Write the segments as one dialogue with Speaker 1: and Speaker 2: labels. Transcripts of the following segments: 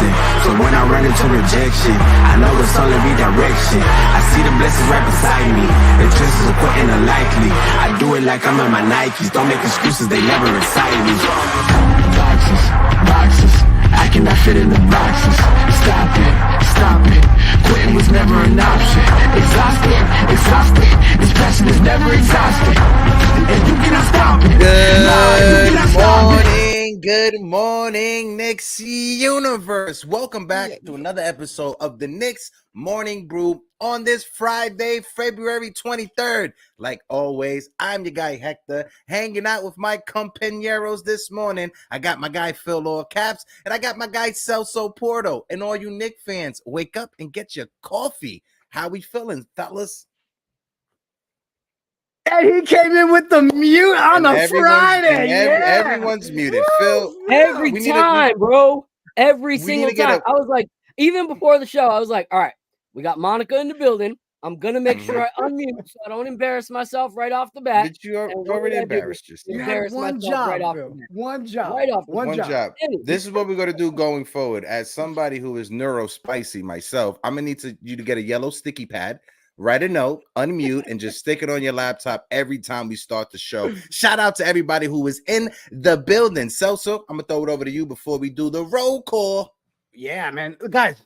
Speaker 1: blessing. So when I run into rejection, I know it's only redirection. I see the blessings right beside me. The chances of quitting are likely. I do it like I'm in my Nikes. Don't make excuses, they never excite me. Boxes, boxes, I cannot fit in the boxes. Stop it, stop it. Quitting was never an option. Exhausted, exhausted. This passion is never exhausted. And you cannot stop it.
Speaker 2: Good morning, Knicks universe. Welcome back to another episode of the Knicks Morning Brew on this Friday, February 23rd. Like always, I'm your guy Hector, hanging out with my compañeros this morning. I got my guy Phil All Caps, and I got my guy Celso Porto. And all you Knicks fans, wake up and get your coffee. How we feeling, fellas?
Speaker 3: And he came in with the mute on a Friday.
Speaker 2: Everyone's muted. Phil,
Speaker 4: every time, bro. Every single time. I was like, even before the show, I was like, all right, we got Monica in the building. I'm going to make sure I unmute so I don't embarrass myself right off the bat.
Speaker 2: But you already embarrassed yourself.
Speaker 3: You had one job, bro. One job.
Speaker 4: Right off
Speaker 2: one job. This is what we're going to do going forward. As somebody who is neurospicy myself, I'm going to need you to get a yellow sticky pad. Write a note, unmute, and just stick it on your laptop every time we start the show. Shout out to everybody who is in the building. Celso, I'm going to throw it over to you before we do the roll call.
Speaker 3: Yeah, man. Guys,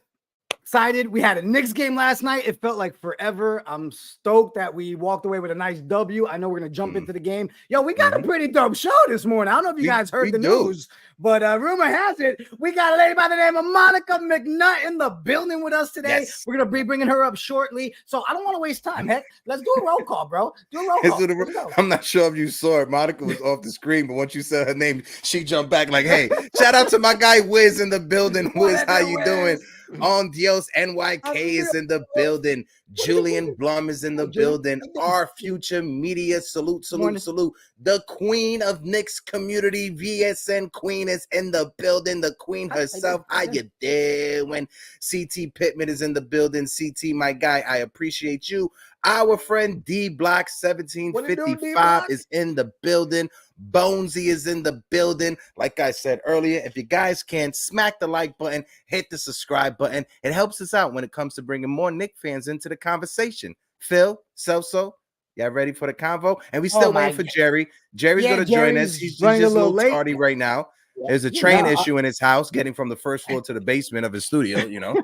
Speaker 3: excited. We had a Knicks game last night. It felt like forever. I'm stoked that we walked away with a nice W. I know we're going to jump into the game. Yo, we got a pretty dope show this morning. I don't know if you guys heard the news, but rumor has it, we got a lady by the name of Monica McNutt in the building with us today. Yes. We're going to be bringing her up shortly. So I don't want to waste time. Heck, let's do a roll call, bro. Do a roll call.
Speaker 2: I'm not sure if you saw it. Monica was off the screen, but once you said her name, she jumped back like, hey, shout out to my guy Wiz in the building. Wiz, how you doing? On Dios NYK is in the building. Julian Blum is in the building. Our future media salute. The queen of Knicks community, VSN queen, is in the building. The queen herself. How you doing? CT Pittman is in the building. CT, my guy, I appreciate you. Our friend D Block 1755 is in the building. Bonesy is in the building. Like I said earlier, if you guys can, smack the like button, hit the subscribe button. It helps us out when it comes to bringing more Knicks fans into the conversation. Phil, Celso, y'all ready for the convo? And we still waiting for Jerry. Jerry's going to join us. He's just a little tardy right now. There's a train issue in his house, getting from the first floor to the basement of his studio, you know.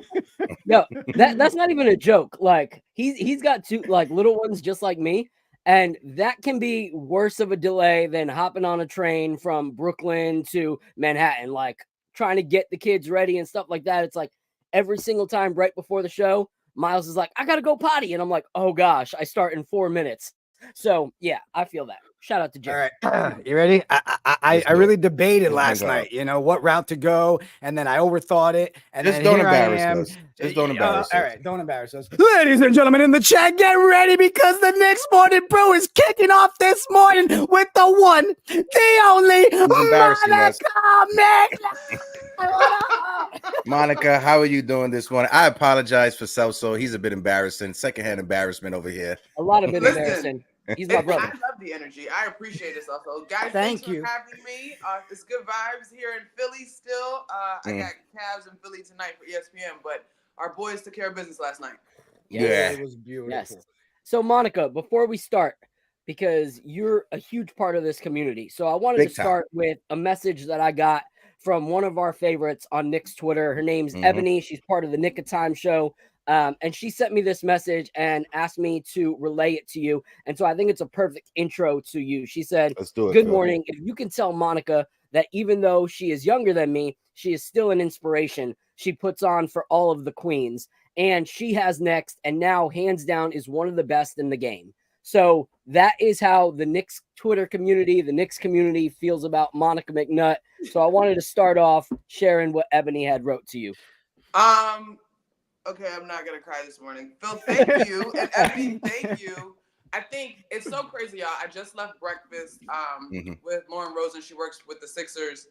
Speaker 4: No, that's not even a joke. Like he's got two like little ones just like me, and that can be worse of a delay than hopping on a train from Brooklyn to Manhattan, like trying to get the kids ready and stuff like that. It's like every single time right before the show, Miles is like, I gotta go potty, and I'm like, oh gosh, I start in 4 minutes. So yeah, I feel that. Shout out to Jerry.
Speaker 3: All right, you ready? I really debated last night, you know, what route to go, and then I overthought it. And
Speaker 2: just don't embarrass us. Just don't embarrass us.
Speaker 3: All right, don't embarrass us. Ladies and gentlemen in the chat, get ready because the Knicks Morning Brew is kicking off this morning with the one, the only Monica McNutt.
Speaker 2: Monica, how are you doing this morning? I apologize for Celso. He's a bit embarrassing. Secondhand embarrassment over here.
Speaker 4: A lot of bit embarrassing. He's my brother.
Speaker 5: I love the energy. I appreciate this also. Guys,
Speaker 3: thanks
Speaker 5: for having me. It's good vibes here in Philly still. I got Cavs in Philly tonight for ESPN, but our boys took care of business last night.
Speaker 2: Yeah.
Speaker 3: It was beautiful.
Speaker 4: Yes. So, Monica, before we start, because you're a huge part of this community, so I wanted to start with a message that I got from one of our favorites on Knicks Twitter. Her name's Ebony. She's part of the Nick of Time show. And she sent me this message and asked me to relay it to you. And so I think it's a perfect intro to you. She said, good morning. If you can tell Monica that even though she is younger than me, she is still an inspiration. She puts on for all of the queens, and she has next. And now hands down is one of the best in the game. So that is how the Knicks Twitter community, the Knicks community feels about Monica McNutt. So I wanted to start off sharing what Ebony had wrote to you.
Speaker 5: Okay, I'm not going to cry this morning. Phil, thank you. And Ebony, thank you. I think it's so crazy, y'all. I just left breakfast with Lauren Rosen. She works with the Sixers.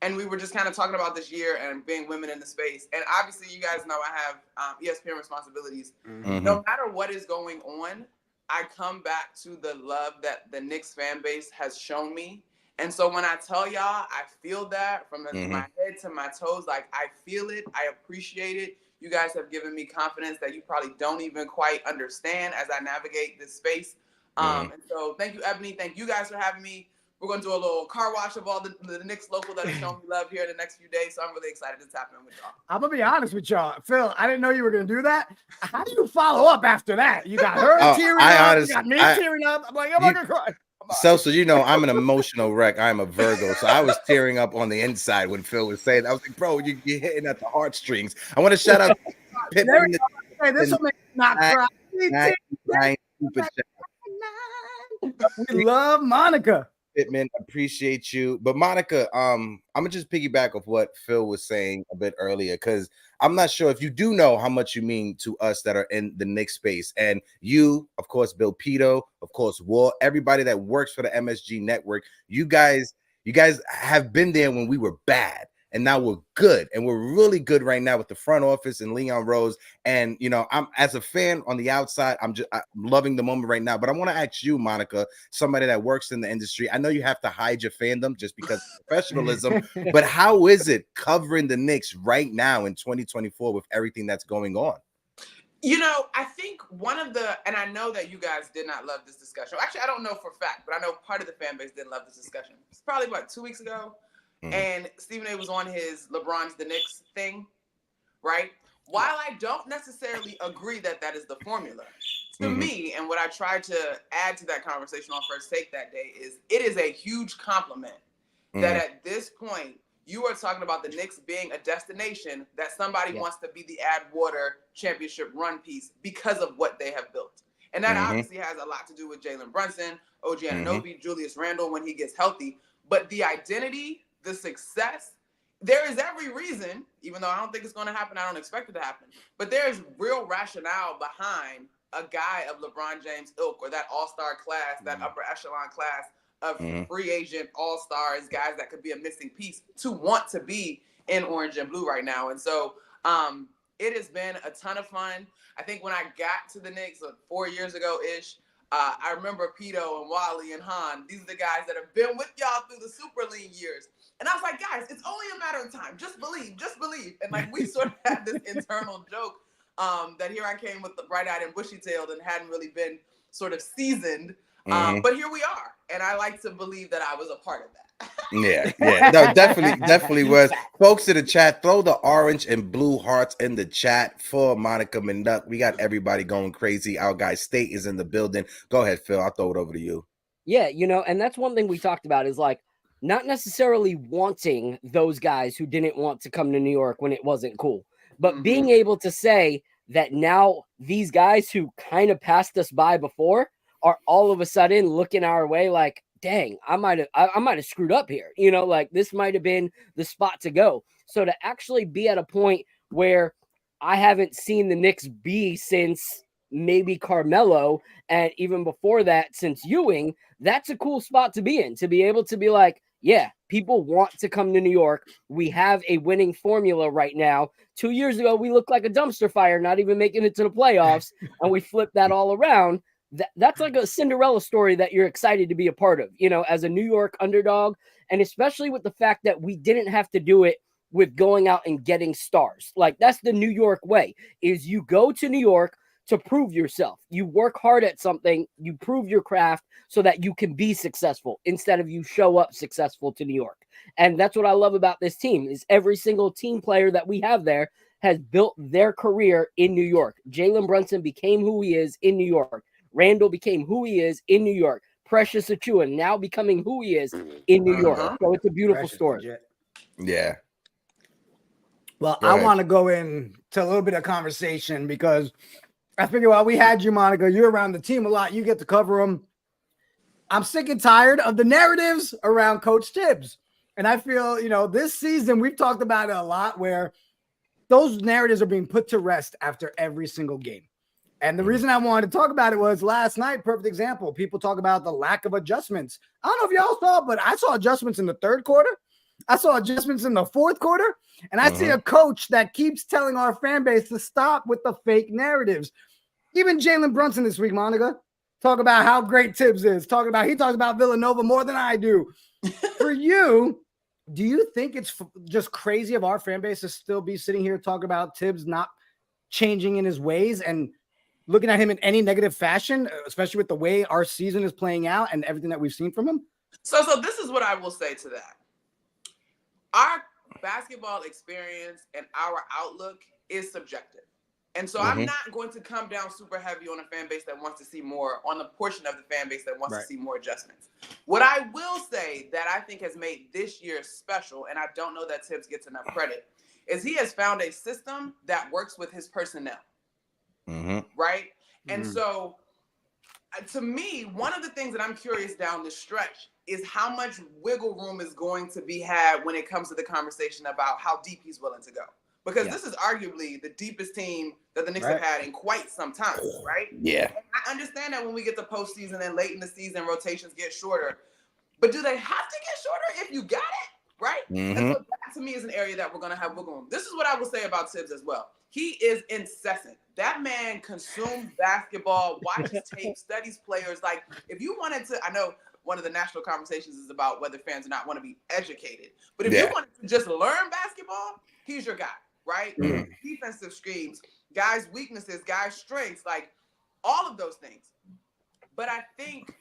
Speaker 5: And we were just kind of talking about this year and being women in the space. And obviously, you guys know I have ESPN responsibilities. No matter what is going on, I come back to the love that the Knicks fan base has shown me. And so when I tell y'all, I feel that from my head to my toes. Like, I feel it. I appreciate it. You guys have given me confidence that you probably don't even quite understand as I navigate this space. And so thank you, Ebony. Thank you guys for having me. We're going to do a little car wash of all the Knicks local that are showing me love here in the next few days. So I'm really excited to tap in with y'all.
Speaker 3: I'm going to be honest with y'all. Phil, I didn't know you were going to do that. How do you follow up after that? You got her tearing up. You got me tearing up. I'm like, I'm not going to cry.
Speaker 2: So I'm an emotional wreck. I'm a Virgo. So I was tearing up on the inside when Phil was saying, I was like, bro, you're hitting at the heartstrings. I want to shout out.
Speaker 3: This will make me not cry. We love Monica.
Speaker 2: Pittman, appreciate you. But Monica, I'm gonna just piggyback off what Phil was saying a bit earlier, because I'm not sure if you do know how much you mean to us that are in the Knicks space. And you, of course, Bill Pito, of course, Walt, everybody that works for the MSG network, you guys have been there when we were bad. And now we're good, and we're really good right now with the front office and Leon Rose. And I'm, as a fan on the outside, I'm loving the moment right now. But I want to ask you, Monica, somebody that works in the industry. I know you have to hide your fandom just because of professionalism, but how is it covering the Knicks right now in 2024 with everything that's going on?
Speaker 5: I think and I know that you guys did not love this discussion. Actually, I don't know for a fact, but I know part of the fan base didn't love this discussion. It's probably about 2 weeks ago. And Stephen A was on his LeBron's the Knicks thing, right? While I don't necessarily agree that is the formula, to me, and what I tried to add to that conversation on First Take that day is it is a huge compliment that at this point, you are talking about the Knicks being a destination that somebody wants to be the Adwater championship run piece because of what they have built. And that obviously has a lot to do with Jalen Brunson, OG Anunoby, Julius Randle when he gets healthy. But the identity, the success, there is every reason, even though I don't think it's going to happen, I don't expect it to happen, but there's real rationale behind a guy of LeBron James' ilk, or that all-star class, that upper echelon class of free agent all-stars, guys that could be a missing piece, to want to be in orange and blue right now. And so it has been a ton of fun. I think when I got to the Knicks 4 years ago-ish, I remember Pito and Wally and Han. These are the guys that have been with y'all through the super lean years. And I was like, guys, it's only a matter of time. Just believe, just believe. And like, we sort of had this internal joke that here I came with the bright-eyed and bushy-tailed and hadn't really been sort of seasoned. But here we are. And I like to believe that I was a part of that.
Speaker 2: Yeah. No, definitely was. Folks in the chat, throw the orange and blue hearts in the chat for Monica McNutt. We got everybody going crazy. Our guy State is in the building. Go ahead, Phil. I'll throw it over to you.
Speaker 4: Yeah, and that's one thing we talked about is like not necessarily wanting those guys who didn't want to come to New York when it wasn't cool, but being able to say that now these guys who kind of passed us by before are all of a sudden looking our way like, dang, I might have screwed up here. Like this might have been the spot to go. So to actually be at a point where I haven't seen the Knicks be since maybe Carmelo, and even before that, since Ewing, that's a cool spot to be in, to be able to be like, yeah, people want to come to New York. We have a winning formula right now. 2 years ago, we looked like a dumpster fire, not even making it to the playoffs, and we flipped that all around. That's like a Cinderella story that you're excited to be a part of, as a New York underdog, and especially with the fact that we didn't have to do it with going out and getting stars. Like that's the New York way, is you go to New York to prove yourself. You work hard at something, you prove your craft so that you can be successful instead of you show up successful to New York. And that's what I love about this team is every single team player that we have there has built their career in New York. Jalen Brunson became who he is in New York. Randle became who he is in New York. Precious Achiuwa now becoming who he is in New York. So it's a beautiful story.
Speaker 2: Yeah.
Speaker 3: Well, I want to go into a little bit of conversation because I figure while we had you, Monica, you're around the team a lot. You get to cover them. I'm sick and tired of the narratives around Coach Tibbs. And I feel, this season we've talked about it a lot where those narratives are being put to rest after every single game. And the reason I wanted to talk about it was last night, perfect example. People talk about the lack of adjustments. I don't know if y'all saw, but I saw adjustments in the third quarter. I saw adjustments in the fourth quarter. And I see a coach that keeps telling our fan base to stop with the fake narratives. Even Jalen Brunson this week, Monica, talk about how great Tibbs is. He talks about Villanova more than I do. For you, do you think it's just crazy of our fan base to still be sitting here talking about Tibbs not changing in his ways and looking at him in any negative fashion, especially with the way our season is playing out and everything that we've seen from him?
Speaker 5: So this is what I will say to that. Our basketball experience and our outlook is subjective. And so I'm not going to come down super heavy on a fan base that wants to see more, on the portion of the fan base that wants to see more adjustments. What I will say that I think has made this year special, and I don't know that Tibbs gets enough credit, is he has found a system that works with his personnel. Right? And so to me, one of the things that I'm curious down the stretch is how much wiggle room is going to be had when it comes to the conversation about how deep he's willing to go. Because this is arguably the deepest team that the Knicks have had in quite some time, right?
Speaker 2: Yeah.
Speaker 5: And I understand that when we get to postseason and late in the season, rotations get shorter. But do they have to get shorter if you got it, right? And so that, to me, is an area that we're going to have wiggle room. This is what I will say about Tibbs as well. He is incessant. That man consumes basketball, watches tape, studies players. Like, if you wanted to, I know one of the national conversations is about whether fans or not want to be educated. But if you wanted to just learn basketball, he's your guy. Right? Defensive schemes, guys' weaknesses, guys' strengths, like all of those things. But I think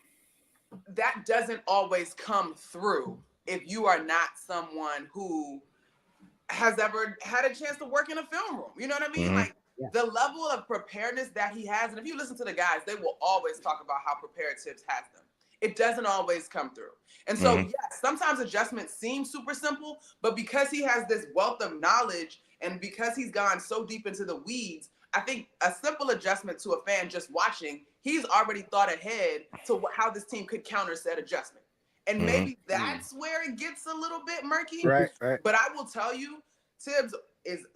Speaker 5: that doesn't always come through if you are not someone who has ever had a chance to work in a film room. You know what I mean? Like the level of preparedness that he has, and if you listen to the guys, they will always talk about how prepared Tibbs has them. It doesn't always come through. And so, yes, sometimes adjustments seem super simple, but because he has this wealth of knowledge and because he's gone so deep into the weeds, I think a simple adjustment to a fan just watching, he's already thought ahead to how this team could counter said adjustment. And maybe that's where it gets a little bit murky.
Speaker 3: Right.
Speaker 5: But I will tell you, Tibbs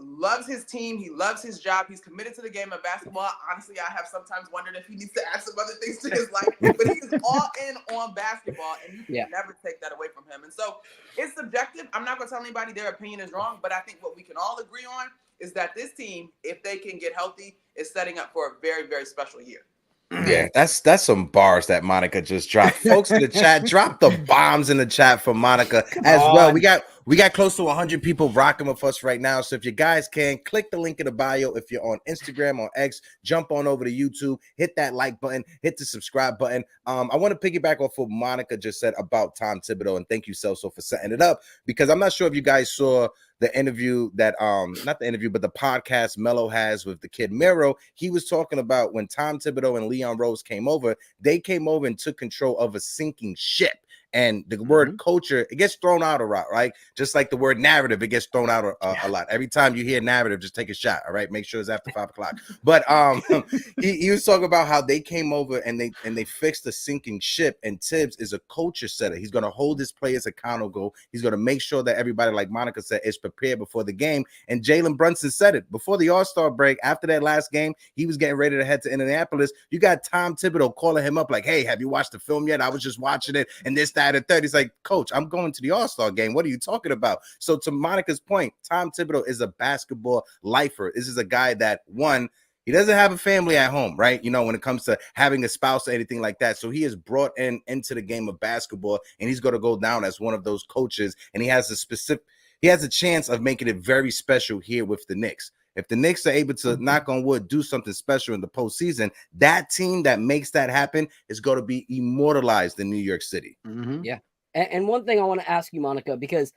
Speaker 5: loves his team. He loves his job. He's committed to the game of basketball. Honestly, I have sometimes wondered if he needs to add some other things to his life. But he's all in on basketball, and you can never take that away from him. And so it's subjective. I'm not going to tell anybody their opinion is wrong, but I think what we can all agree on is that this team, if they can get healthy, is setting up for a very, very special year.
Speaker 2: Yeah, that's some bars that Monica just dropped. Folks in the chat, drop the bombs in the chat for Monica as well. We got close to 100 people rocking with us right now. So if you guys can, click the link in the bio. If you're on Instagram or X, jump on over to YouTube, hit that like button, hit the subscribe button. I want to piggyback off what Monica just said about Tom Thibodeau, and thank you, Celso, for setting it up, because I'm not sure if you guys saw the interview that not the interview, but the podcast Mello has with the kid Miro. He was talking about when Tom Thibodeau and Leon Rose came over, they came over and took control of a sinking ship. And the word culture, it gets thrown out a lot, right? Just like the word narrative, it gets thrown out a lot. Every time you hear narrative, just take a shot, all right? Make sure it's after 5 o'clock. But he was talking about how they came over and they fixed the sinking ship. And Tibbs is a culture setter. He's going to hold his players accountable. He's going to make sure that everybody, like Monica said, is prepared before the game. And Jalen Brunson said it before the All-Star break. After that last game, he was getting ready to head to Indianapolis. You got Tom Thibodeau calling him up like, hey, have you watched the film yet? I was just watching it. And this, that, and third. He's like, Coach, I'm going to the All-Star game. What are you talking about? So to Monica's point, Tom Thibodeau is a basketball lifer. This is a guy that, one, he doesn't have a family at home, right? You know, when it comes to having a spouse or anything like that. So he is brought into the game of basketball, and he's going to go down as one of those coaches. And he has a chance of making it very special here with the Knicks. If the Knicks are able to, knock on wood, do something special in the postseason, that team that makes that happen is going to be immortalized in New York City.
Speaker 4: Yeah. And one thing I want to ask you, Monica, because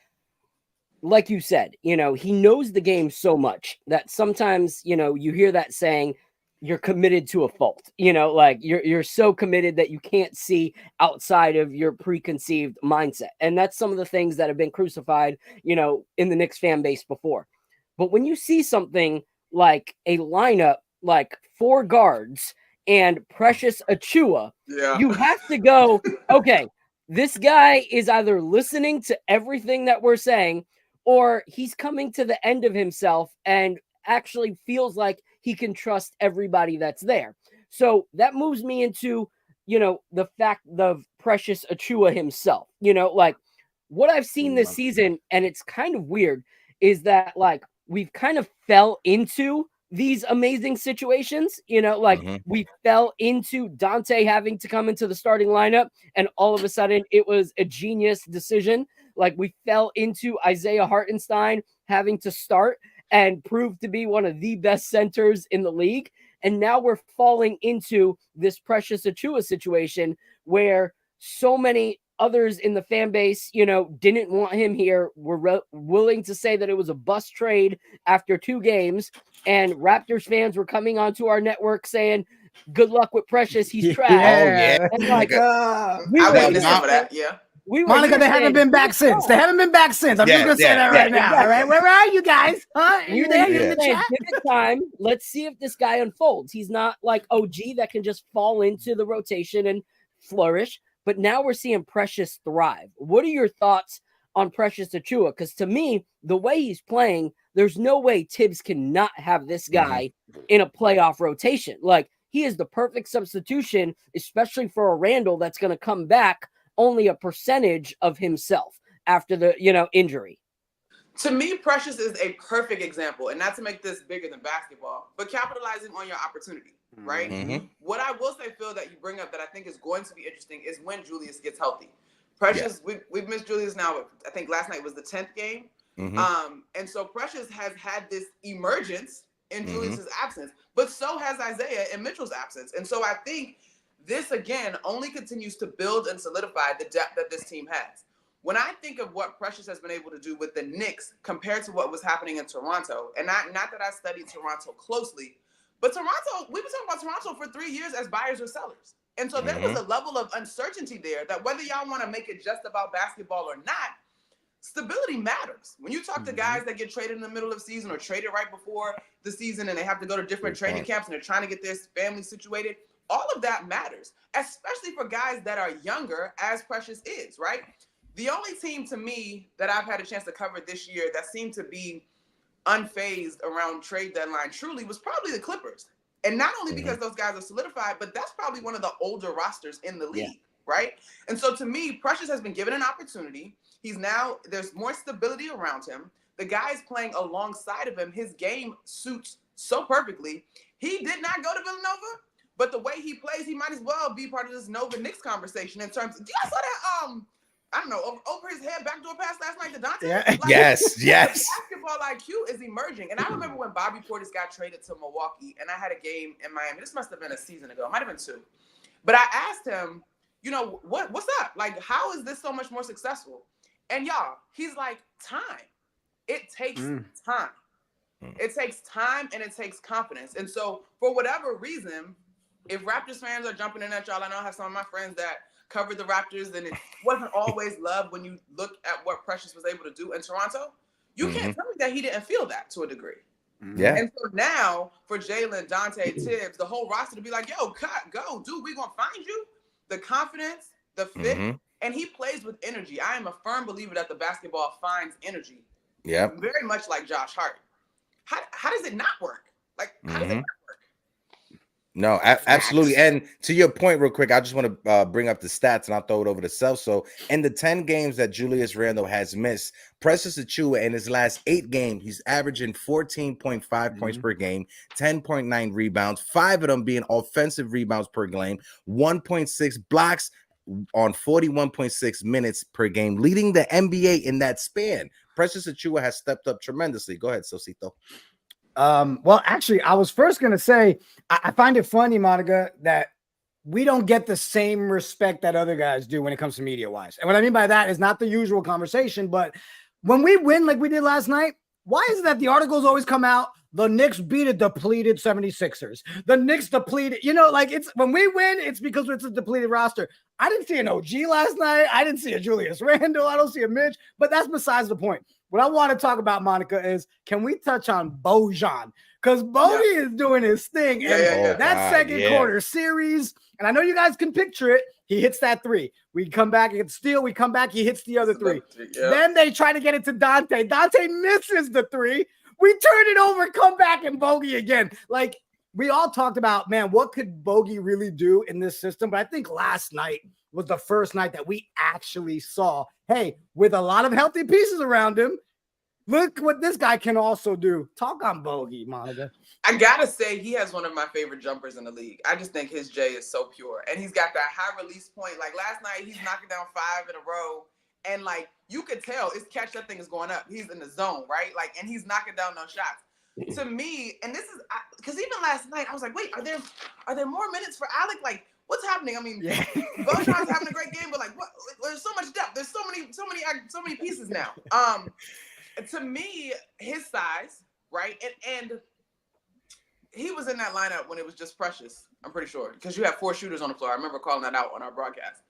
Speaker 4: like you said, you know, he knows the game so much that sometimes, you know, you hear that saying, you're committed to a fault, you know, like you're so committed that you can't see outside of your preconceived mindset. And that's some of the things that have been crucified, you know, in the Knicks fan base before. But when you see something like a lineup, like 4 guards and Precious Achua, you have to go, okay, this guy is either listening to everything that we're saying, or he's coming to the end of himself and actually feels like he can trust everybody that's there. So that moves me into, you know, the fact of Precious Achua himself, you know, like what I've seen this season, and it's kind of weird, is that like we've kind of fell into these amazing situations, like we fell into Dante having to come into the starting lineup, and all of a sudden it was a genius decision. Like we fell into Isaiah Hartenstein having to start and prove to be one of the best centers in the league. And now we're falling into this Precious Achiuwa situation where so many others in the fan base, didn't want him here. Were willing to say that it was a bust trade after 2 games. And Raptors fans were coming onto our network saying, good luck with Precious. He's trash.
Speaker 2: Oh, yeah.
Speaker 4: And like,
Speaker 5: I witnessed some of that. Yeah.
Speaker 3: Monica, they haven't been back since. They haven't been back since. I'm just going to say that right now. All right. Where are you guys? Huh? Are you there? You in the chat?
Speaker 4: Give it time. Let's see if this guy unfolds. He's not like OG that can just fall into the rotation and flourish. But now we're seeing Precious thrive. What are your thoughts on Precious Achiuwa? Because to me, the way he's playing, there's no way Tibbs cannot have this guy in a playoff rotation. Like, he is the perfect substitution, especially for a Randle that's going to come back only a percentage of himself after the, injury.
Speaker 5: To me, Precious is a perfect example, and not to make this bigger than basketball, but capitalizing on your opportunity, right? What I will say, Phil, that you bring up that I think is going to be interesting is when Julius gets healthy. Precious, we've missed Julius now. I think last night was the 10th game. And so Precious has had this emergence in Julius's absence, but so has Isaiah in Mitchell's absence. And so I think this, again, only continues to build and solidify the depth that this team has. When I think of what Precious has been able to do with the Knicks compared to what was happening in Toronto, and not that I studied Toronto closely, but Toronto, we've been talking about Toronto for 3 years as buyers or sellers. And so there was a level of uncertainty there that whether y'all want to make it just about basketball or not, stability matters. When you talk to guys that get traded in the middle of the season or traded right before the season and they have to go to different training camps and they're trying to get their family situated, all of that matters, especially for guys that are younger, as Precious is, right? The only team to me that I've had a chance to cover this year that seemed to be unfazed around trade deadline truly was probably the Clippers. And not only because those guys are solidified, but that's probably one of the older rosters in the league, right? And so to me, Precious has been given an opportunity. There's more stability around him. The guy's playing alongside of him. His game suits so perfectly. He did not go to Villanova, but the way he plays, he might as well be part of this Nova Knicks conversation in terms of, do you saw that, I don't know, over his head backdoor pass last night to Dante?
Speaker 2: Yeah. Yes.
Speaker 5: Basketball IQ is emerging. And I remember when Bobby Portis got traded to Milwaukee, and I had a game in Miami. This must have been a season ago. It might have been 2. But I asked him, what's up? Like, how is this so much more successful? And y'all, he's like, time. It takes time. It takes time and it takes confidence. And so for whatever reason, if Raptors fans are jumping in at y'all, I know I have some of my friends that covered the Raptors, and it wasn't always love when you look at what Precious was able to do in Toronto. You can't tell me that he didn't feel that to a degree.
Speaker 2: Yeah.
Speaker 5: And so now for Jalen, Dante, Tibbs, the whole roster to be like, yo, go, dude, we're going to find you. The confidence, the fit, and he plays with energy. I am a firm believer that the basketball finds energy.
Speaker 2: Yeah.
Speaker 5: Very much like Josh Hart. How does it not work? Like, how does it not work?
Speaker 2: No, absolutely. And to your point, real quick, I just want to bring up the stats and I'll throw it over to Self. So in the 10 games that Julius Randle has missed, Precious Achiuwa in his last 8 games, he's averaging 14.5 points per game, 10.9 rebounds, 5 of them being offensive rebounds per game, 1.6 blocks on 41.6 minutes per game, leading the NBA in that span. Precious Achiuwa has stepped up tremendously. Go ahead, Sosito.
Speaker 3: Well, actually, I was first going to say, I find it funny, Monica, that we don't get the same respect that other guys do when it comes to media-wise. And what I mean by that is not the usual conversation, but when we win like we did last night, why is it that the articles always come out, the Knicks beat a depleted 76ers? The Knicks depleted, like it's when we win, it's because it's a depleted roster. I didn't see an OG last night. I didn't see a Julius Randle. I don't see a Mitch, but that's besides the point. What I want to talk about, Monica, is can we touch on Bojan? Because Bogey is doing his thing. And that second quarter series, and I know you guys can picture it, he hits that 3. We come back, it's steal. We come back, he hits the other 3. Then they try to get it to Dante. Dante misses the 3. We turn it over, come back, and Bogey again. Like, we all talked about, man, what could Bogey really do in this system? But I think last night was the first night that we actually saw, hey, with a lot of healthy pieces around him, Look what this guy can also do. Talk on bogey, Monica.
Speaker 5: I gotta say, he has one of my favorite jumpers in the league. I just think his J is so pure, and he's got that high release point. Like last night, he's knocking down 5 in a row, and like you could tell, it's catch that thing is going up. He's in the zone, right? Like, and he's knocking down those shots. To me, and this is because even last night, I was like, wait, are there more minutes for Alec? Like, what's happening? I mean, Bojan's having a great game, but like, what? There's so much depth. There's so many pieces now. To me, his size, right, and he was in that lineup when it was just Precious. I'm pretty sure because you have 4 shooters on the floor. I remember calling that out on our broadcast.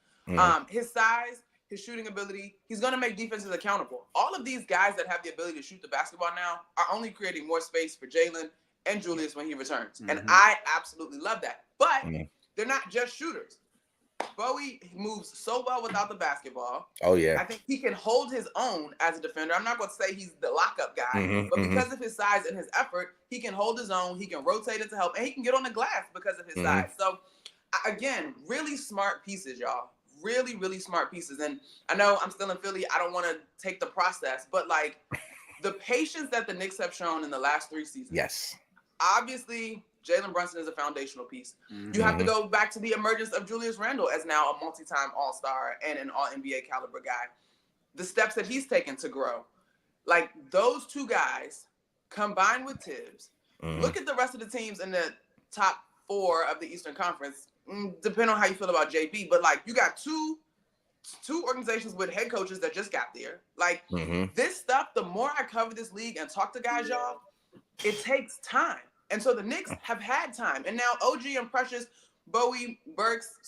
Speaker 5: His size, his shooting ability, he's going to make defenses accountable. All of these guys that have the ability to shoot the basketball now are only creating more space for Jalen and Julius when he returns, and I absolutely love that. But they're not just shooters. Bowie moves so well without the basketball.
Speaker 2: Oh, yeah.
Speaker 5: I think he can hold his own as a defender. I'm not going to say he's the lockup guy, but because of his size and his effort, he can hold his own. He can rotate it to help, and he can get on the glass because of his size. So, again, really smart pieces, y'all. Really, really smart pieces. And I know I'm still in Philly. I don't want to take the process, but, like, the patience that the Knicks have shown in the last 3 seasons.
Speaker 2: Yes.
Speaker 5: Obviously, Jalen Brunson is a foundational piece. You have to go back to the emergence of Julius Randle as now a multi-time All-Star and an All-NBA caliber guy. The steps that he's taken to grow. Like, those 2 guys combined with Tibbs, look at the rest of the teams in the top 4 of the Eastern Conference, depending on how you feel about JB. But, like, you got two organizations with head coaches that just got there. Like, this stuff, the more I cover this league and talk to guys, y'all, it takes time. And so the Knicks have had time. And now OG and Precious, Bowie, Burks,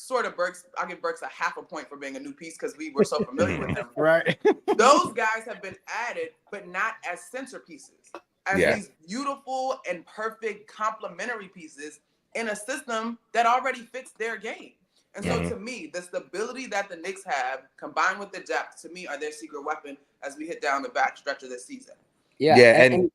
Speaker 5: I'll give Burks a half a point for being a new piece because we were so familiar with him.
Speaker 3: Right.
Speaker 5: Those guys have been added, but not as centerpieces, as these beautiful and perfect complementary pieces in a system that already fits their game. And so to me, the stability that the Knicks have combined with the depth, to me, are their secret weapon as we hit down the back stretch of this season.
Speaker 4: Yeah. And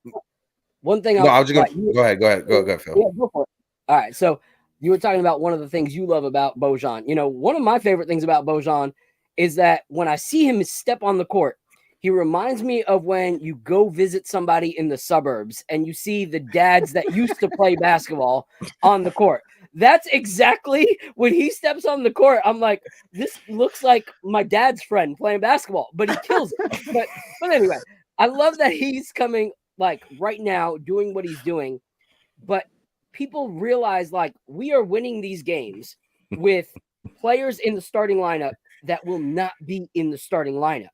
Speaker 4: one thing
Speaker 2: I was just going to go ahead, Phil.
Speaker 4: Yeah, go for it. All right. So you were talking about one of the things you love about Bojan. You know, one of my favorite things about Bojan is that when I see him step on the court, he reminds me of when you go visit somebody in the suburbs and you see the dads that used to play basketball on the court. That's exactly when he steps on the court. I'm like, this looks like my dad's friend playing basketball, but he kills it. But anyway, I love that he's coming like right now doing what he's doing, but people realize like we are winning these games with players in the starting lineup that will not be in the starting lineup.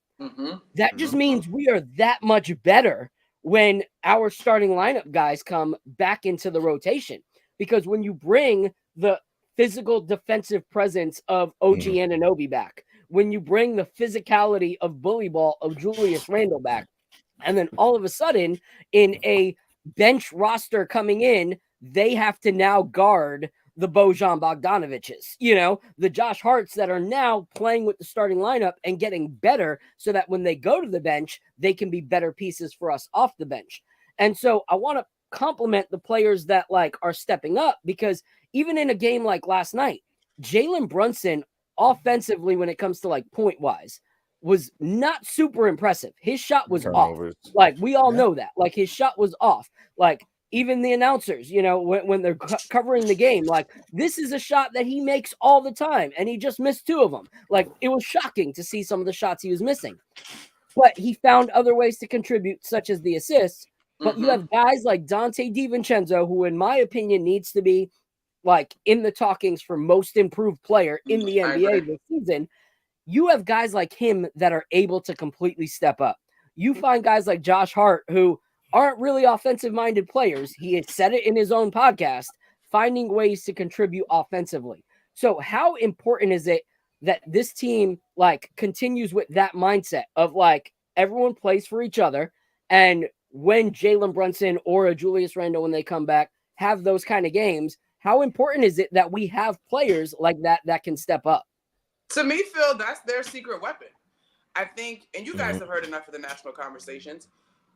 Speaker 4: That just means we are that much better when our starting lineup guys come back into the rotation, because when you bring the physical defensive presence of OG Anunoby back, when you bring the physicality of bully ball of Julius Randle back, and then all of a sudden, in a bench roster coming in, they have to now guard the Bojan Bogdanoviches, you know, the Josh Harts that are now playing with the starting lineup and getting better so that when they go to the bench, they can be better pieces for us off the bench. And so I want to compliment the players that like are stepping up, because even in a game like last night, Jalen Brunson offensively, when it comes to like point wise, was not super impressive. His shot was off. Like we all know that. Like his shot was off. Like even the announcers, you know, when they're covering the game, like this is a shot that he makes all the time, and he just missed 2 of them. Like it was shocking to see some of the shots he was missing, but he found other ways to contribute, such as the assists. But you have guys like Dante DiVincenzo, who, in my opinion, needs to be like in the talkings for most improved player in the NBA this season. You have guys like him that are able to completely step up. You find guys like Josh Hart, who aren't really offensive-minded players. He has said it in his own podcast, finding ways to contribute offensively. So how important is it that this team like continues with that mindset of like everyone plays for each other, and when Jalen Brunson or a Julius Randle, when they come back, have those kind of games, how important is it that we have players like that can step up?
Speaker 5: To me, Phil, that's their secret weapon. I think, and you guys have heard enough of the national conversations,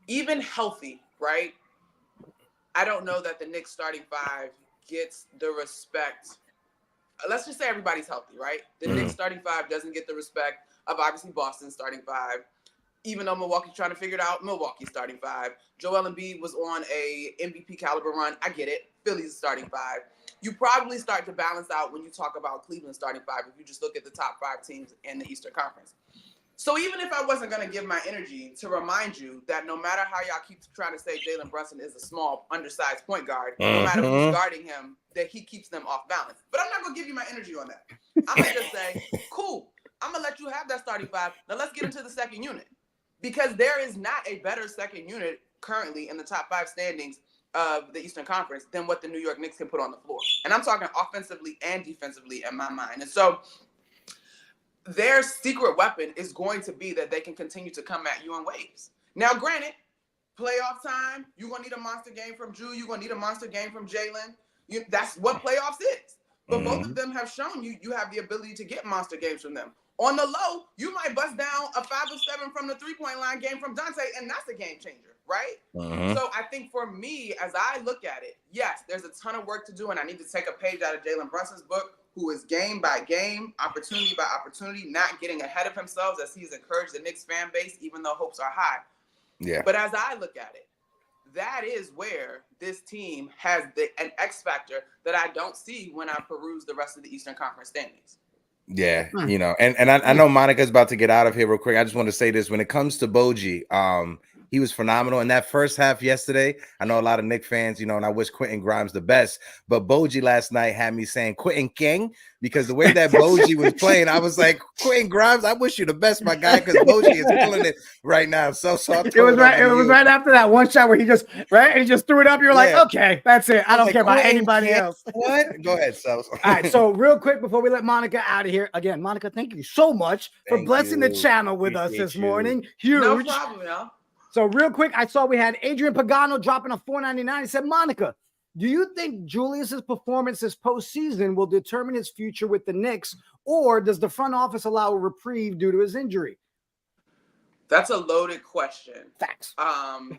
Speaker 5: even healthy, right? I don't know that the Knicks starting 5 gets the respect. Let's just say everybody's healthy, right? The Knicks starting 5 doesn't get the respect of obviously Boston's starting 5. even though Milwaukee's trying to figure it out, Milwaukee's starting 5. Joel Embiid was on a MVP caliber run. I get it. Philly's starting 5. You probably start to balance out when you talk about Cleveland starting 5 if you just look at the top 5 teams in the Eastern Conference. So even if I wasn't going to give my energy to remind you that no matter how y'all keep trying to say Jalen Brunson is a small, undersized point guard, no matter who's guarding him, that he keeps them off balance. But I'm not going to give you my energy on that. I'm going to just say, cool, I'm going to let you have that starting 5. Now let's get into the second unit. Because there is not a better second unit currently in the top 5 standings of the Eastern Conference than what the New York Knicks can put on the floor. And I'm talking offensively and defensively in my mind. And so their secret weapon is going to be that they can continue to come at you in waves. Now, granted, playoff time, you're going to need a monster game from Drew. You're going to need a monster game from Jalen. That's what playoffs is. But both of them have shown you have the ability to get monster games from them. On the low, you might bust down a 5 of 7 from the 3-point line game from Dante, and that's a game changer, right? So I think for me, as I look at it, yes, there's a ton of work to do, and I need to take a page out of Jalen Brunson's book, who is game by game, opportunity by opportunity, not getting ahead of himself as he's encouraged the Knicks fan base, even though hopes are high. Yeah. But as I look at it, that is where this team has an X factor that I don't see when I peruse the rest of the Eastern Conference standings.
Speaker 2: Yeah, you know, and I know Monica's about to get out of here real quick. I just want to say this. When it comes to Boji, he was phenomenal in that first half yesterday. I know a lot of Knicks fans, you know, and I wish Quentin Grimes the best. But Boji last night had me saying Quentin King, because the way that Boji was playing, I was like, Quentin Grimes, I wish you the best, my guy, because Boji is killing it right now. So it was
Speaker 3: right after that one shot where he just and he just threw it up. You're like, okay, that's it. I don't care about anybody else.
Speaker 2: What? Go ahead, so.
Speaker 3: All right, so real quick before we let Monica out of here, again, Monica, thank you so much for blessing the channel with us this morning. Huge.
Speaker 5: No problem, y'all.
Speaker 3: So real quick, I saw we had Adrian Pagano dropping a $4.99. He said, Monica, do you think Julius's performance this postseason will determine his future with the Knicks, or does the front office allow a reprieve due to his injury?
Speaker 5: That's a loaded question.
Speaker 3: Facts.
Speaker 5: I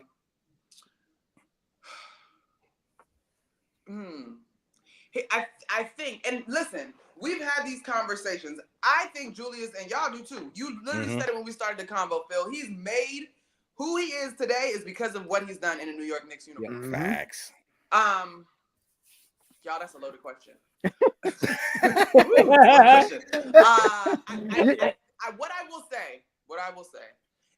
Speaker 5: think, and listen, we've had these conversations. I think Julius, and y'all do too. You literally said it when we started the convo, Phil. He's made who he is today is because of what he's done in the New York Knicks uniform.
Speaker 2: Facts.
Speaker 5: Y'all, that's a loaded question. What I will say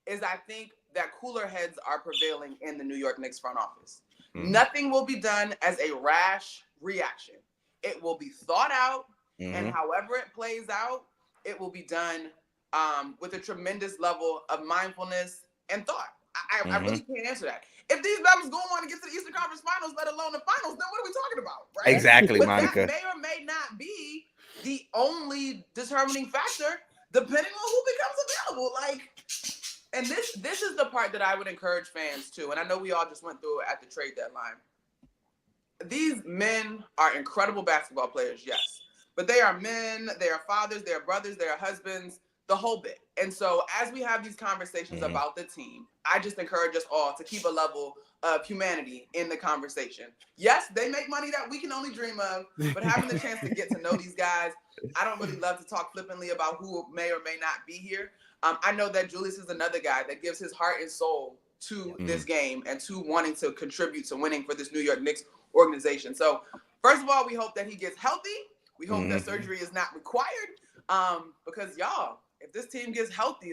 Speaker 5: is I think that cooler heads are prevailing in the New York Knicks front office. Nothing will be done as a rash reaction. It will be thought out, and however it plays out, it will be done with a tremendous level of mindfulness and thought. I really can't answer that. If these Bama's go on to get to the Eastern Conference Finals, let alone the finals, then what are we talking about? Right?
Speaker 2: Exactly,
Speaker 5: but
Speaker 2: Monica.
Speaker 5: That may or may not be the only determining factor, depending on who becomes available. And this is the part that I would encourage fans to. And I know we all just went through it at the trade deadline. These men are incredible basketball players, yes. But they are men, they are fathers, they are brothers, they are husbands, the whole bit. And so as we have these conversations about the team, I just encourage us all to keep a level of humanity in the conversation. Yes, they make money that we can only dream of, but having the chance to get to know these guys, I don't really love to talk flippantly about who may or may not be here. I know that Julius is another guy that gives his heart and soul to this game and to wanting to contribute to winning for this New York Knicks organization. So first of all, we hope that he gets healthy. We hope that surgery is not required, because y'all, if this team gets healthy,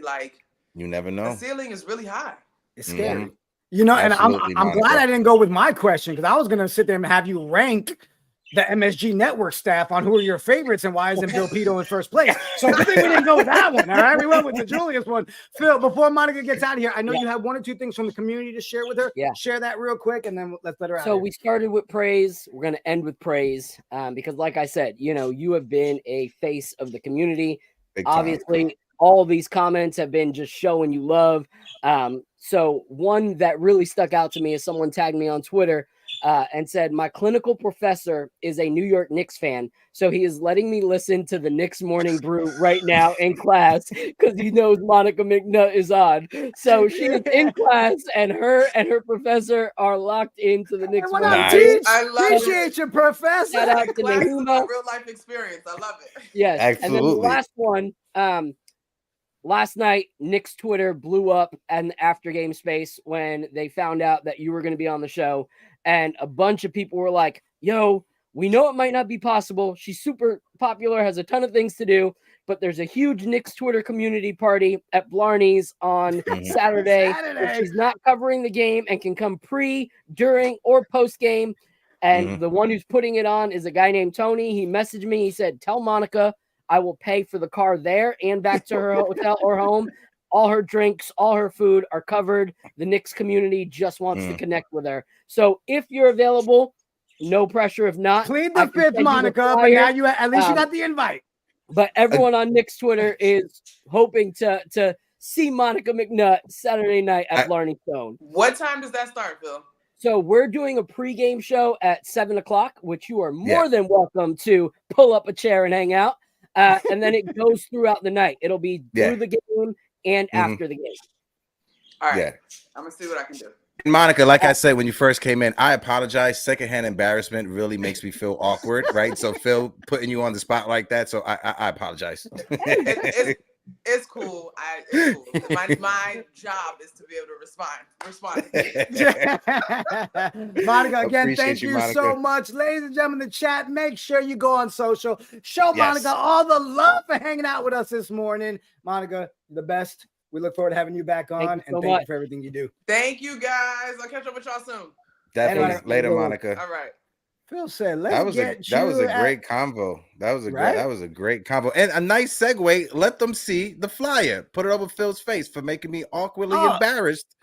Speaker 2: you never know.
Speaker 5: The ceiling is really high.
Speaker 3: It's scary. You know, absolutely, and I'm glad I didn't go with my question, because I was going to sit there and have you rank the MSG Network staff on who are your favorites and why isn't Bill Pito in first place. So I think we didn't go with that one. All right, we went with the Julius one. Phil, before Monica gets out of here, I know you have 1 or 2 things from the community to share with her. Yeah, share that real quick, and then let's let her out.
Speaker 4: So we started with praise. We're going to end with praise, because, like I said, you know, you have been a face of the community. Obviously, all of these comments have been just showing you love. So one that really stuck out to me is someone tagged me on Twitter and said, my clinical professor is a New York Knicks fan, so he is letting me listen to the Knicks Morning Brew right now in class because he knows Monica McNutt is on. So she is in class, and her professor are locked into the Knicks Morning Brew.
Speaker 5: I
Speaker 3: appreciate you, professor.
Speaker 4: Shout out to
Speaker 5: Nahuma. Real life experience. I love it.
Speaker 4: Yes,
Speaker 2: absolutely.
Speaker 4: And then the last one, last night, Knicks Twitter blew up and after game space when they found out that you were going to be on the show. And a bunch of people were like, yo, we know it might not be possible. She's super popular, has a ton of things to do, but there's a huge Knicks Twitter community party at Blarney's on Saturday. If she's not covering the game and can come pre, during, or post game. And the one who's putting it on is a guy named Tony. He messaged me. He said, tell Monica I will pay for the car there and back to her hotel or home. All her drinks, all her food are covered. The Knicks community just wants to connect with her. So if you're available, no pressure. If not,
Speaker 3: plead the fifth, Monica. But now you at least you got the invite.
Speaker 4: But everyone on Knicks Twitter is hoping to see Monica McNutt Saturday night at Blarney Stone.
Speaker 5: What time does that start, Phil?
Speaker 4: So we're doing a pregame show at 7:00, which you are more than welcome to pull up a chair and hang out. And then it goes throughout the night. It'll be through the game and after the game.
Speaker 5: All right. I'm going to see what I can do.
Speaker 2: Monica, like I said, when you first came in, I apologize. Secondhand embarrassment really makes me feel awkward, right? So Phil putting you on the spot like that. So I apologize.
Speaker 5: It's cool. It's cool. My job is to be able to respond.
Speaker 3: Monica, again, thank you so much. Ladies and gentlemen, the chat, make sure you go on social. Show Monica all the love for hanging out with us this morning. Monica, the best. We look forward to having you back on. Thank you for everything you do.
Speaker 5: Thank you, guys. I'll catch up with y'all soon.
Speaker 2: Definitely. Later, Monica.
Speaker 5: All right.
Speaker 3: Phil said,
Speaker 2: that was a great convo. That was a great convo. And a nice segue. Let them see the flyer. Put it over Phil's face for making me awkwardly embarrassed.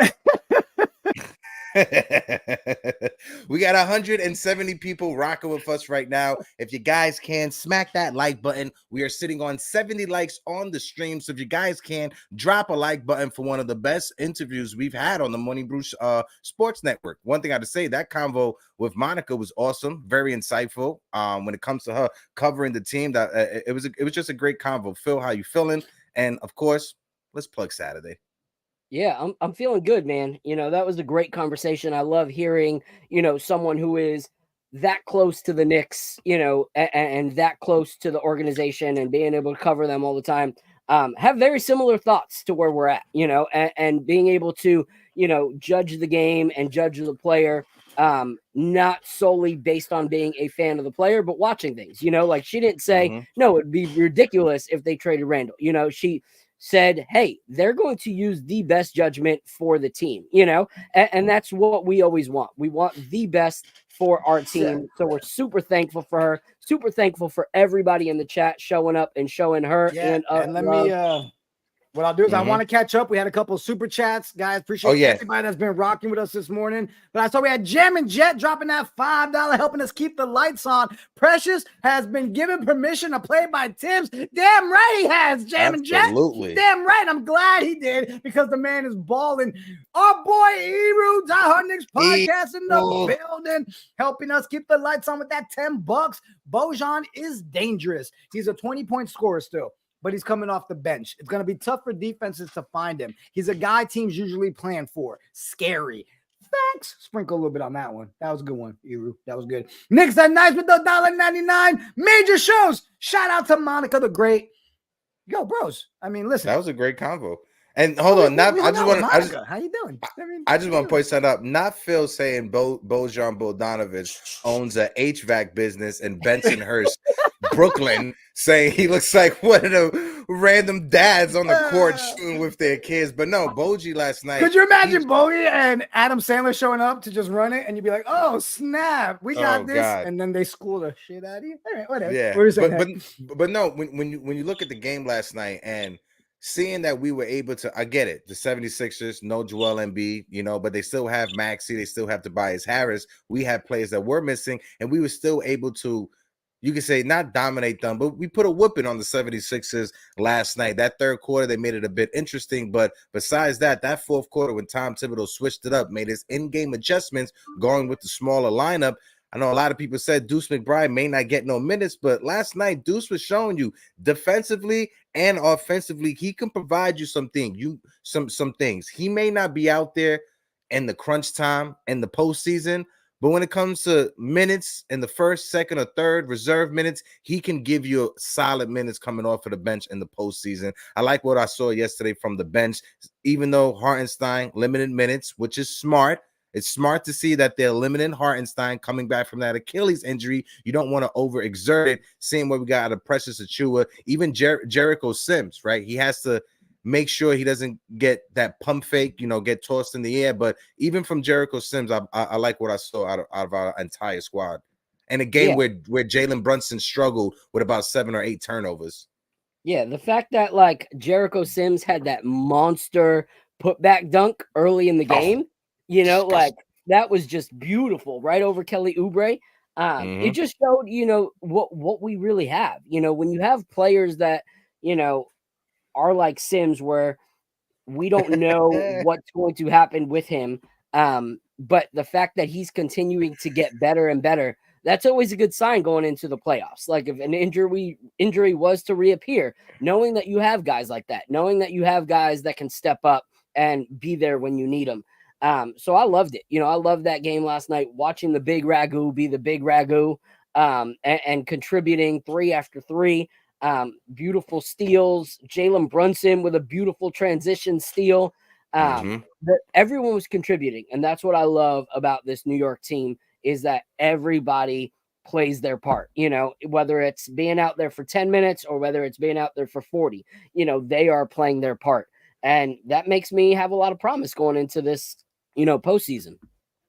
Speaker 2: We got 170 people rocking with us right now. If you guys can, smack that like button. We are sitting on 70 likes on the stream. So if you guys can, drop a like button for one of the best interviews we've had on the Morning Brew Sports Network. One thing I have to say, that convo with Monica was awesome, very insightful. When it comes to her covering the team, that it was just a great convo. Phil, how you feeling? And of course, let's plug Saturday.
Speaker 4: Yeah, I'm feeling good, man. You know, that was a great conversation. I love hearing, someone who is that close to the Knicks, and that close to the organization and being able to cover them all the time, have very similar thoughts to where we're at, and being able to, judge the game and judge the player, not solely based on being a fan of the player, but watching things, like she didn't say, no, it'd be ridiculous if they traded Randle. She said, hey, they're going to use the best judgment for the team, and that's what we always want. We want the best for our team. So we're super thankful for her, super thankful for everybody in the chat showing up and showing her. And
Speaker 3: let me what I'll do is I want to catch up. We had a couple of super chats, guys. Appreciate everybody that's been rocking with us this morning. But I saw we had Jam and Jet dropping that $5, helping us keep the lights on. Precious has been given permission to play by Tibbs. Damn right he has, Jam and Jet. Damn right. I'm glad he did because the man is balling. Our boy Eru, Die Hard Knicks podcast in the building, helping us keep the lights on with that $10. Bojan is dangerous. He's a 20-point scorer still, but he's coming off the bench. It's going to be tough for defenses to find him. He's a guy teams usually plan for. Scary. Thanks. Sprinkle a little bit on that one. That was a good one, Eru. That was good. Knicks that nice with the $1.99 major shows. Shout out to Monica the Great. Yo, bros. I mean, listen.
Speaker 2: That was a great convo. And hold on, how
Speaker 3: you doing?
Speaker 2: I just want to point something up. Not Phil saying Bojan Bogdanovic owns a HVAC business in Bensonhurst, Brooklyn, saying he looks like one of the random dads on the court shooting with their kids. But no, Boji last night.
Speaker 3: Could you imagine Boji and Adam Sandler showing up to just run it, and you'd be like, "Oh snap, we got this," and then they school the shit out of you. All right, whatever.
Speaker 2: Yeah, but no, when you look at the game last night and seeing that we were able to, I get it, the 76ers, no Joel Embiid, but they still have Maxey, they still have Tobias Harris. We had players that were missing, and we were still able to, you could say, not dominate them, but we put a whooping on the 76ers last night. That third quarter, they made it a bit interesting, but besides that fourth quarter, when Tom Thibodeau switched it up, made his in-game adjustments, going with the smaller lineup, I know a lot of people said Deuce McBride may not get no minutes, but last night Deuce was showing you defensively and offensively he can provide you some things. He may not be out there in the crunch time in the postseason, But when it comes to minutes in the first, second, or third, reserve minutes, he can give you solid minutes coming off of the bench in the postseason. I like what I saw yesterday from the bench, even though Hartenstein limited minutes, which is smart. It's smart to see that they're limiting Hartenstein coming back from that Achilles injury. You don't want to overexert it. Seeing what we got out of Precious Achiuwa, even Jericho Sims, right? He has to make sure he doesn't get that pump fake, get tossed in the air. But even from Jericho Sims, I like what I saw out of our entire squad. And a game where Jalen Brunson struggled with about 7 or 8 turnovers.
Speaker 4: Yeah, the fact that like Jericho Sims had that monster putback dunk early in the game, like that was just beautiful, right over Kelly Oubre. It just showed, what we really have. When you have players that, are like Sims, where we don't know what's going to happen with him. But the fact that he's continuing to get better and better, that's always a good sign going into the playoffs. Like if an injury was to reappear, knowing that you have guys like that, knowing that you have guys that can step up and be there when you need them. So I loved it. I loved that game last night, watching the big Ragu be the big Ragu, and contributing 3 after 3. Beautiful steals. Jalen Brunson with a beautiful transition steal. That everyone was contributing, and that's what I love about this New York team, is that everybody plays their part. Whether it's being out there for 10 minutes or whether it's being out there for 40, they are playing their part, and that makes me have a lot of promise going into this postseason.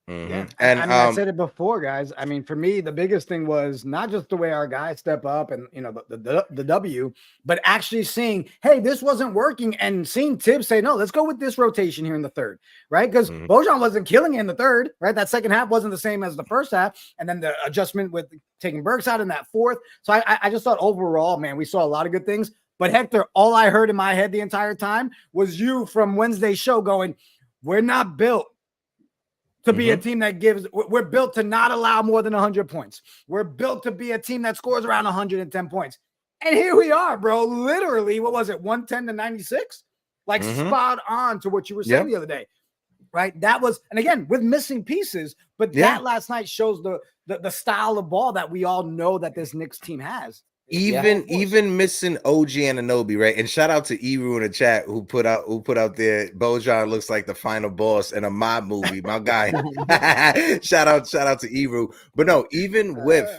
Speaker 3: Yeah. And I said it before, guys. I mean, for me, the biggest thing was not just the way our guys step up and, the W, but actually seeing, hey, this wasn't working, and seeing Tibbs say, no, let's go with this rotation here in the third, right? Because Bojan wasn't killing it in the third, right? That second half wasn't the same as the first half. And then the adjustment with taking Burks out in that fourth. So I just thought overall, man, we saw a lot of good things. But Hector, all I heard in my head the entire time was you from Wednesday's show going, we're not built to be a team that we're built to not allow more than 100 points. We're built to be a team that scores around 110 points. And here we are, bro. Literally, what was it? 110 to 96? Like spot on to what you were saying the other day, right? That was, and again, with missing pieces, but that last night shows the style of ball that we all know that this Knicks team has.
Speaker 2: Even missing OG Anunoby, right? And shout out to Eru in the chat who put out there Bojan looks like the final boss in a mob movie. My guy. shout out to Eru. But no, even with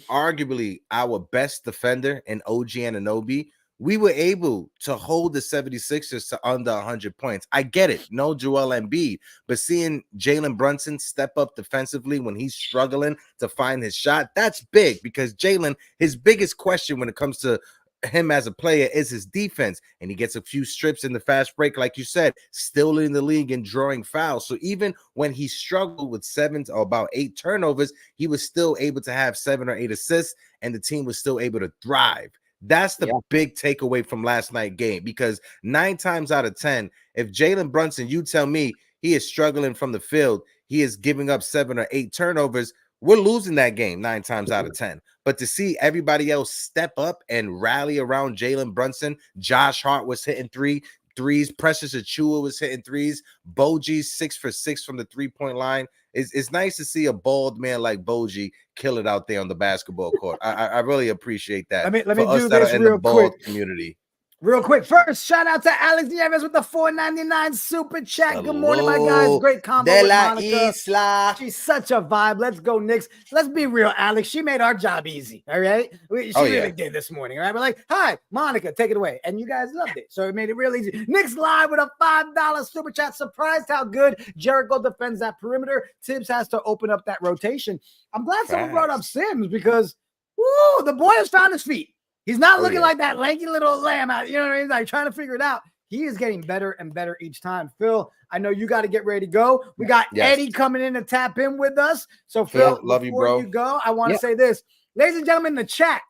Speaker 2: arguably our best defender in OG Anunoby, we were able to hold the 76ers to under 100 points. I get it. No Joel Embiid. But seeing Jalen Brunson step up defensively when he's struggling to find his shot, that's big, because Jalen, his biggest question when it comes to him as a player is his defense. And he gets a few strips in the fast break, like you said, still in the league and drawing fouls. So even when he struggled with 7 or about 8 turnovers, he was still able to have 7 or 8 assists, and the team was still able to thrive. That's the big takeaway from last night's game, because 9 times out of 10, if Jalen Brunson, you tell me he is struggling from the field, he is giving up 7 or 8 turnovers, we're losing that game 9 times out of 10. But to see everybody else step up and rally around Jalen Brunson, Josh Hart was hitting threes, Precious Achiuwa was hitting threes, Bogey's 6 for 6 from the 3-point line. It's nice to see a bald man like Bogey kill it out there on the basketball court. I really appreciate that.
Speaker 3: Let me do this real quick.
Speaker 2: Community.
Speaker 3: Real quick, first, shout out to Alex Nieves with the $4.99 super chat. Hello. Good morning, my guys. Great combo with Monica. Isla. She's such a vibe. Let's go, Knicks. Let's be real, Alex. She made our job easy, all right? She really did this morning, all right? We're like, hi, Monica, take it away. And you guys loved it, so it made it real easy. Knicks live with a $5 super chat. Surprised how good Jericho defends that perimeter. Tibbs has to open up that rotation. I'm glad someone brought up Sims, because, woo, the boy has found his feet. He's not looking like that lanky little lamb out. You know what I mean? Like trying to figure it out. He is getting better and better each time. Phil, I know you got to get ready to go. We got Eddie coming in to tap in with us. So Phil,
Speaker 2: love you, bro.
Speaker 3: Before you go, I want to say this. Ladies and gentlemen in the chat,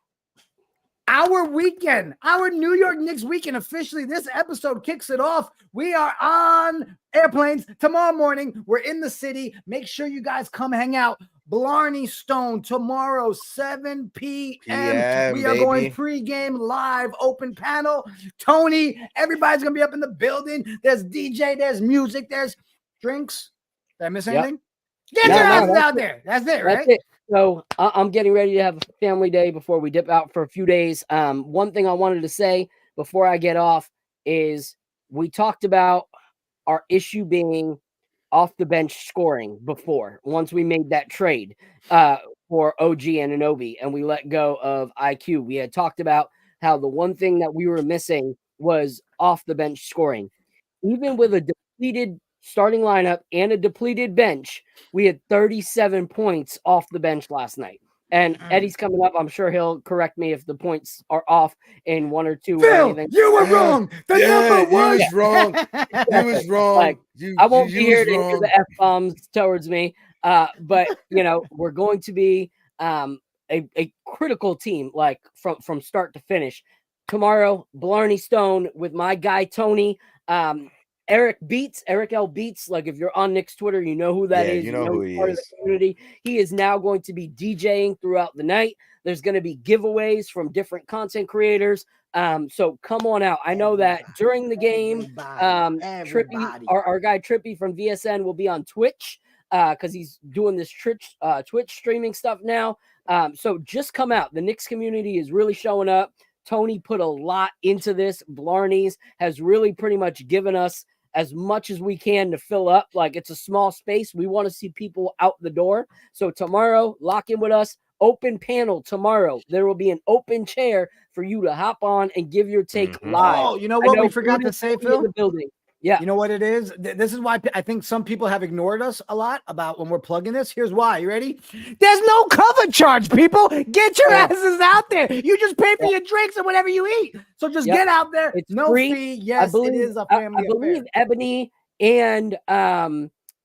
Speaker 3: our weekend, our New York Knicks weekend, officially, this episode kicks it off. We are on airplanes tomorrow morning. We're in the city. Make sure you guys come hang out. Blarney Stone tomorrow, 7 p.m. We are going pregame live open panel. Tony, everybody's going to be up in the building. There's DJ, there's music, there's drinks. Did I miss anything? Get your asses out there. That's it, right?
Speaker 4: That's it. So I'm getting ready to have a family day before we dip out for a few days. One thing I wanted to say before I get off is we talked about our issue being off the bench scoring before, once we made that trade for OG and Anunoby and we let go of IQ. We had talked about how the one thing that we were missing was off the bench scoring. Even with a depleted starting lineup and a depleted bench, we had 37 points off the bench last night. And Eddie's coming up. I'm sure he'll correct me if the points are off in one or two.
Speaker 3: Phil,
Speaker 4: or anything.
Speaker 3: you were wrong. The number one.
Speaker 2: You was wrong. You was wrong.
Speaker 4: Like, I won't be here to hear
Speaker 2: wrong.
Speaker 4: the F-bombs towards me. But, we're going to be a critical team, like from start to finish. Tomorrow, Blarney Stone with my guy, Tony. Eric L. Beats. Like if you're on Knicks Twitter, you know who that is.
Speaker 2: You know who he
Speaker 4: part
Speaker 2: is.
Speaker 4: Of the community. He is now going to be DJing throughout the night. There's going to be giveaways from different content creators. So come on out. I know that during the game, Trippy, our guy Trippy from VSN will be on Twitch because he's doing this Twitch streaming stuff now. So just come out. The Knicks community is really showing up. Tony put a lot into this. Blarney's has really pretty much given us as much as we can to fill up. Like it's a small space. We want to see people out the door. So tomorrow, lock in with us. Open panel tomorrow. There will be an open chair for you to hop on and give your take live.
Speaker 3: Oh, you know what we forgot to say, Phil?
Speaker 4: In the building. Yeah.
Speaker 3: You know what it is? This is why I think some people have ignored us a lot about when we're plugging this. Here's why. You ready? There's no cover charge, people. Get your asses out there. You just pay for your drinks and whatever you eat. So just get out there.
Speaker 4: It's
Speaker 3: no
Speaker 4: free.
Speaker 3: fee. Yes, it is a family
Speaker 4: I believe
Speaker 3: affair.
Speaker 4: Ebony and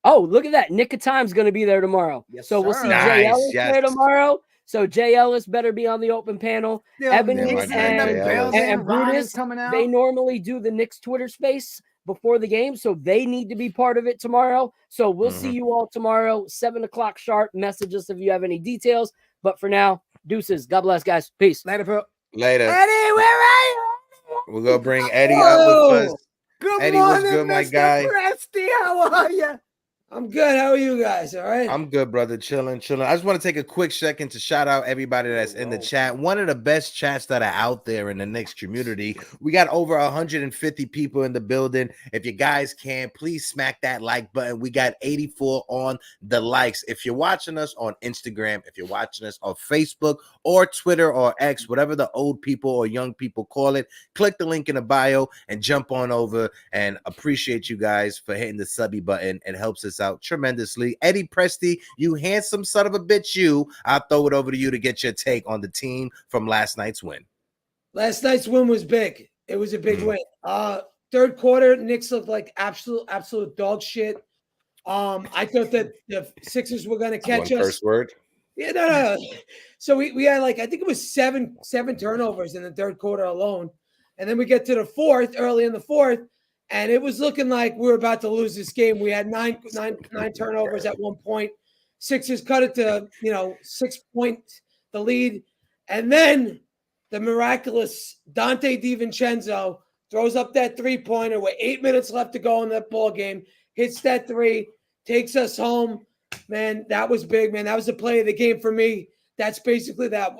Speaker 4: look at that. Nick of Time's going to be there tomorrow.
Speaker 3: Yes,
Speaker 4: so we'll
Speaker 3: sir.
Speaker 4: see
Speaker 2: Nice,
Speaker 4: Jay Ellis
Speaker 2: yes.
Speaker 4: there tomorrow. So Jay Ellis better be on the open panel. Ebony and Brutus,
Speaker 3: coming out.
Speaker 4: they normally do the Knicks Twitter space before the game, so they need to be part of it tomorrow. So we'll see you all tomorrow, 7:00 sharp. Message us if you have any details. But for now, deuces. God bless, guys. Peace.
Speaker 3: Later, Phil.
Speaker 2: Later.
Speaker 3: Eddie, where are you?
Speaker 2: We're gonna bring Eddie up with us.
Speaker 3: Good
Speaker 2: Eddie,
Speaker 3: morning,
Speaker 2: what's good, my
Speaker 3: Mr.
Speaker 2: guy?
Speaker 3: Presty. How are you?
Speaker 6: I'm good. How are you guys? All right.
Speaker 2: I'm good, brother. Chilling. I just want to take a quick second to shout out everybody that's in the chat. One of the best chats that are out there in the Knicks community. We got over 150 people in the building. If you guys can, please smack that like button. We got 84 on the likes. If you're watching us on Instagram, if you're watching us on Facebook or Twitter or X, whatever the old people or young people call it, click the link in the bio and jump on over, and appreciate you guys for hitting the subby button. It helps us out tremendously. Eddie Presty, you handsome son of a bitch, you. I'll throw it over to you to get your take on the team from last night's win.
Speaker 6: Last night's win was big. It was a big win. Third quarter, Knicks looked like absolute dog shit. I thought that the Sixers were going to catch us.
Speaker 2: First word.
Speaker 6: Yeah, no. So we had I think it was seven turnovers in the third quarter alone. And then we get to the fourth, early in the fourth, and it was looking like we were about to lose this game. We had nine turnovers at one point. Sixers cut it to 6 points, the lead. And then the miraculous Dante DiVincenzo throws up that three-pointer with 8 minutes left to go in that ball game, hits that three, takes us home. Man, that was big, man. That was the play of the game for me. That's basically that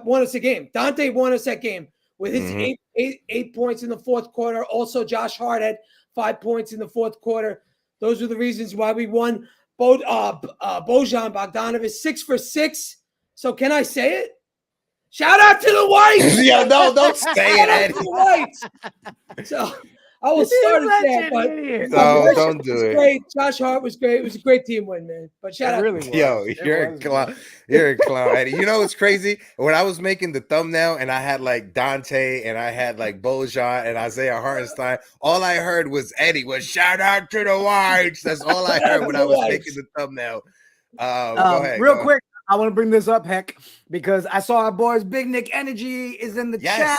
Speaker 6: won us the game. Dante won us that game with his eight points in the fourth quarter. Also, Josh Hart had 5 points in the fourth quarter. Those are the reasons why we won. Bojan Bogdanovic, 6 for 6. So can I say it? Shout out to the Whites.
Speaker 2: Yeah, no, don't say it, Eddie.
Speaker 6: The Whites. So I will start it there, but
Speaker 2: no, don't do it.
Speaker 6: Great. Josh Hart was great. It was a great team win, man. But shout out.
Speaker 3: Really
Speaker 2: Yo, you're a clown. You're a clown, Eddie. You know what's crazy? When I was making the thumbnail and I had like Dante and I had like Bojan and Isaiah Hartenstein, all I heard was Eddie was shout out to the Whites. That's all I heard when I was making the thumbnail. Go ahead.
Speaker 3: Real quick, I want to bring this up, Heck, because I saw our boys Big Nick Energy is in the chat.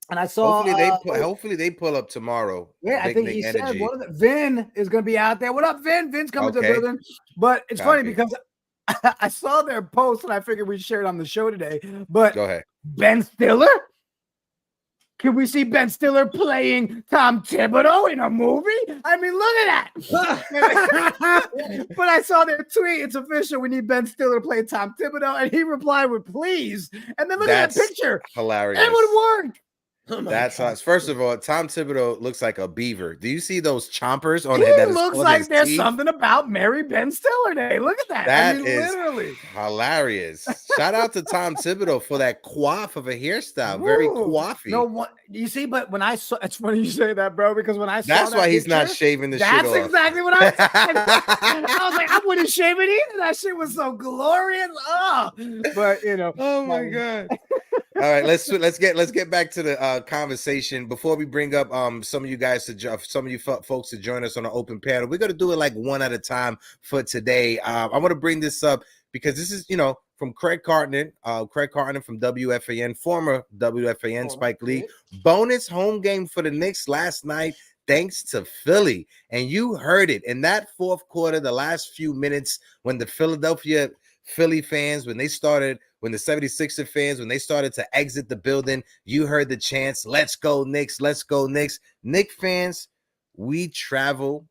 Speaker 3: And I saw
Speaker 2: hopefully they pull up tomorrow.
Speaker 3: Yeah, I think he said Vin is going to be out there. What up, Vin? Vin's coming to the building. But it's funny because I saw their post and I figured we'd share it on the show today. But
Speaker 2: go ahead.
Speaker 3: Ben Stiller? Can we see Ben Stiller playing Tom Thibodeau in a movie? I mean, look at that. But I saw their tweet. It's official. We need Ben Stiller to play Tom Thibodeau. And he replied with please. And then look at that picture.
Speaker 2: Hilarious.
Speaker 3: It would work.
Speaker 6: Oh
Speaker 2: That's first of all, Tom Thibodeau looks like a beaver. Do you see those chompers on
Speaker 3: He
Speaker 2: his? That
Speaker 3: looks like there's something about Mary Ben Stiller Day. Look at that.
Speaker 2: That
Speaker 3: I mean,
Speaker 2: is
Speaker 3: literally
Speaker 2: hilarious. Shout out to Tom Thibodeau for that coif of a hairstyle. Very coiffy.
Speaker 3: No, what you see, but when I saw, it's funny you say that, bro, because when I saw
Speaker 2: that's
Speaker 3: that
Speaker 2: why he's
Speaker 3: picture,
Speaker 2: not shaving the shit off.
Speaker 3: That's exactly what I was saying. I was like, I wouldn't shave it either. That shit was so glorious. Oh, but you know,
Speaker 2: oh my god. All right, let's get back to the conversation before we bring up some of you guys some of you folks to join us on an open panel. We're gonna do it like one at a time for today. I want to bring this up because this is from Craig Cartman from WFAN, former WFAN Spike Lee. Bonus home game for the Knicks last night, thanks to Philly, and you heard it in that fourth quarter, the last few minutes when the Philadelphia Philly fans, when the 76er fans, when they started to exit the building, you heard the chants, let's go Knicks, let's go Knicks. Knicks fans, we travel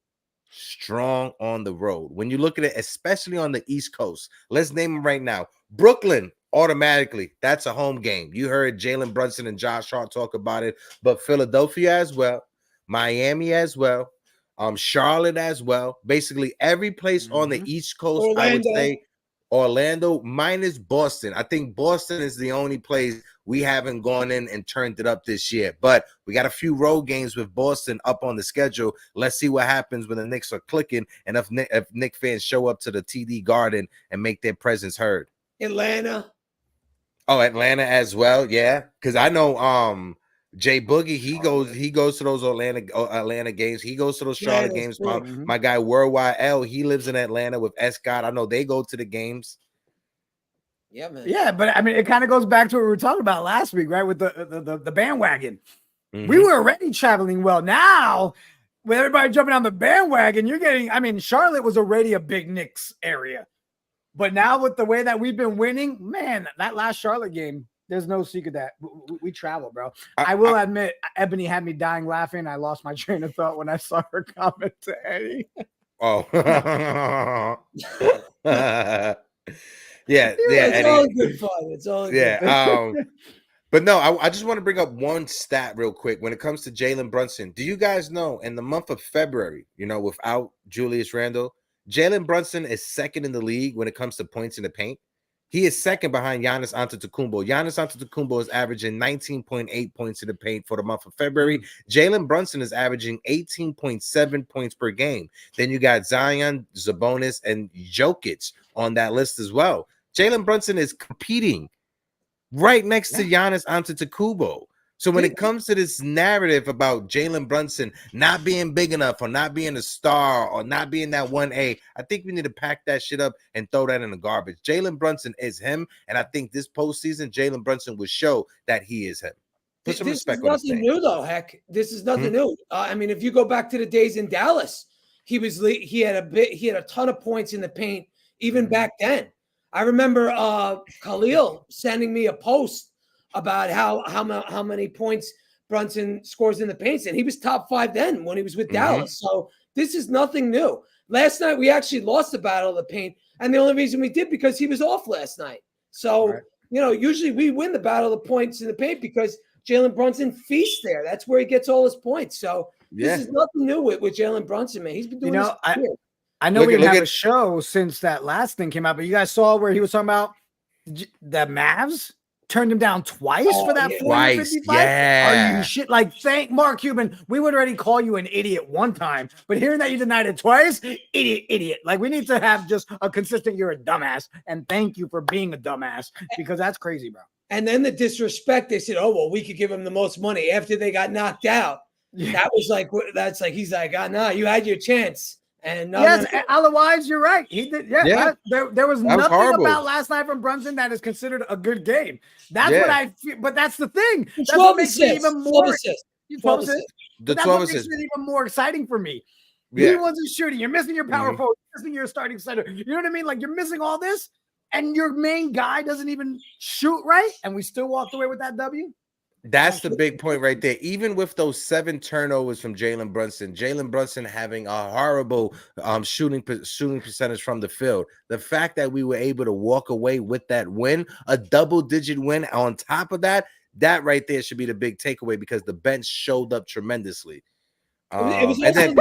Speaker 2: strong on the road. When you look at it, especially on the East Coast, let's name them right now. Brooklyn, automatically, that's a home game. You heard Jalen Brunson and Josh Hart talk about it, but Philadelphia as well, Miami as well, Charlotte as well. Basically, every place on the East Coast, Orlando. I would say Orlando minus Boston. I think Boston is the only place we haven't gone in and turned it up this year. But we got a few road games with Boston up on the schedule. Let's see what happens when the Knicks are clicking and if Knicks fans show up to the TD Garden and make their presence heard.
Speaker 6: Atlanta.
Speaker 2: Oh, Atlanta as well. Yeah, because I know Jay Boogie, he goes to those Atlanta games. He goes to those Charlotte games. My guy Worldwide L, he lives in Atlanta with S. Scott. I know they go to the games.
Speaker 6: Yeah, man.
Speaker 3: Yeah, but I mean, it kind of goes back to what we were talking about last week, right? With the bandwagon. We were already traveling well. Now, with everybody jumping on the bandwagon, you're getting. I mean, Charlotte was already a big Knicks area, but now with the way that we've been winning, man, that last Charlotte game. There's no secret that we travel, bro. I will admit, Ebony had me dying laughing. I lost my train of thought when I saw her comment to Eddie.
Speaker 2: Oh. Yeah.
Speaker 6: It's all good fun. It's all good.
Speaker 2: But no, I just want to bring up one stat real quick. When it comes to Jalen Brunson, do you guys know in the month of February, without Julius Randle, Jalen Brunson is second in the league when it comes to points in the paint? He is second behind Giannis Antetokounmpo. Giannis Antetokounmpo is averaging 19.8 points in the paint for the month of February. Jalen Brunson is averaging 18.7 points per game. Then you got Zion, Sabonis, and Jokic on that list as well. Jalen Brunson is competing right next to Giannis Antetokounmpo. So when it comes to this narrative about Jalen Brunson not being big enough or not being a star or not being that 1A, I think we need to pack that shit up and throw that in the garbage. Jalen Brunson is him, and I think this postseason, Jalen Brunson will show that he is him. Put some respect on his name.
Speaker 6: This is nothing new, though, Heck. This is nothing new. I mean, if you go back to the days in Dallas, he had a ton of points in the paint even back then. I remember Khalil sending me a post about how many points Brunson scores in the paint, and he was top 5 then when he was with Dallas. So this is nothing new. Last night we actually lost the battle of the paint, and the only reason we did because he was off last night. So usually we win the battle of the points in the paint because Jalen Brunson feasts there. That's where he gets all his points. So this is nothing new with Jalen Brunson, man. He's been doing this.
Speaker 3: I know we didn't have a show since that last thing came out, but you guys saw where he was talking about the Mavs turned him down twice for that 455.
Speaker 2: Yeah.
Speaker 3: Are you shit? Like, thank Mark Cuban. We would already call you an idiot one time, but hearing that you denied it twice, idiot. Like, we need to have just a consistent, you're a dumbass, and thank you for being a dumbass, because that's crazy, bro.
Speaker 6: And then the disrespect, they said, oh, well, we could give him the most money after they got knocked out. That was like, he's like, no, you had your chance. And
Speaker 3: otherwise, you're right. He did. Yeah. There was nothing about last night from Brunson that is considered a good game. That's what I feel. But that's the thing. That's what makes it even more. 12 assists. That's what makes it even more exciting for me. He wasn't shooting. You're missing your power forward. You're missing your starting center. You know what I mean? Like, you're missing all this, and your main guy doesn't even shoot right, and we still walked away with that W.
Speaker 2: That's the big point right there. Even with those 7 turnovers from Jalen Brunson having a horrible shooting percentage from the field. The fact that we were able to walk away with that win, a double-digit win on top of that, that right there should be the big takeaway because the bench showed up tremendously.
Speaker 6: It was
Speaker 2: And then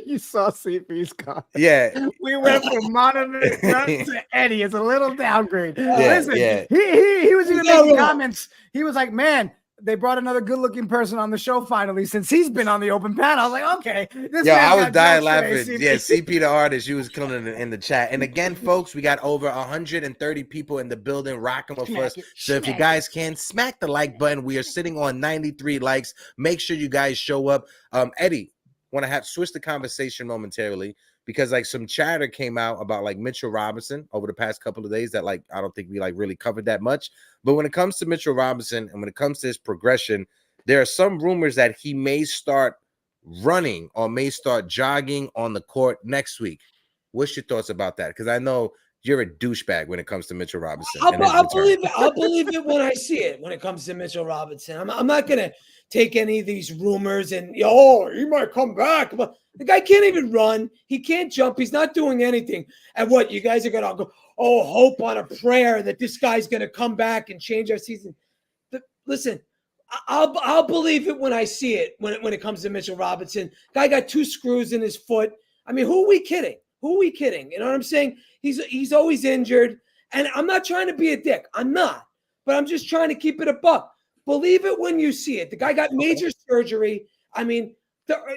Speaker 3: You saw CP's comment.
Speaker 2: yeah,
Speaker 3: We went from monitor to Eddie. It's a little downgrade. Listen,
Speaker 2: yeah.
Speaker 3: he was even making comments. He was like, man, they brought another good-looking person on the show finally since he's been on the open panel. I was like, okay. This
Speaker 2: I was
Speaker 3: got
Speaker 2: dying
Speaker 3: jokes
Speaker 2: laughing.
Speaker 3: today, CP.
Speaker 2: Yeah, CP the artist, you was killing it in the chat. And again, folks, we got over 130 people in the building rocking with us. So if you guys can smack the like button, we are sitting on 93 likes. Make sure you guys show up. Eddie, want to switch the conversation momentarily because like some chatter came out about like Mitchell Robinson over the past couple of days that like I don't think we like really covered that much. But when it comes to Mitchell Robinson and when it comes to his progression, there are some rumors that he may start running or may start jogging on the court next week. What's your thoughts about that? Because I know you're a douchebag when it comes to Mitchell Robinson.
Speaker 6: I'll believe it when I see it. When it comes to Mitchell Robinson, I'm not gonna take any of these rumors and he might come back. But the guy can't even run. He can't jump. He's not doing anything. And what you guys are gonna go? Oh, hope on a prayer that this guy's gonna come back and change our season. Listen, I'll believe it when I see it. When it comes to Mitchell Robinson, guy got 2 screws in his foot. I mean, who are we kidding? Who are we kidding? You know what I'm saying? He's always injured. And I'm not trying to be a dick. I'm not. But I'm just trying to keep it a buck. Believe it when you see it. The guy got major surgery. I mean,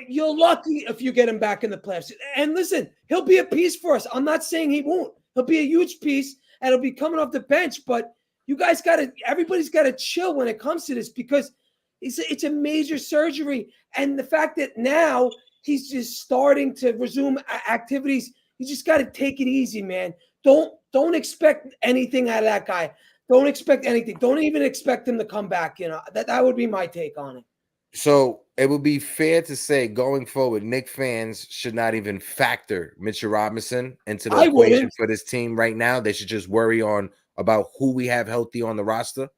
Speaker 6: you're lucky if you get him back in the playoffs. And listen, he'll be a piece for us. I'm not saying he won't. He'll be a huge piece, and he'll be coming off the bench. But you guys everybody's got to chill when it comes to this because it's a major surgery. And the fact that now he's just starting to resume activities, you just got to take it easy, man. Don't expect anything out of that guy. Don't expect anything. Don't even expect him to come back. You know, that would be my take on it.
Speaker 2: So it would be fair to say going forward, Knicks fans should not even factor Mitchell Robinson into the equation for this team right now. They should just worry about who we have healthy on the roster.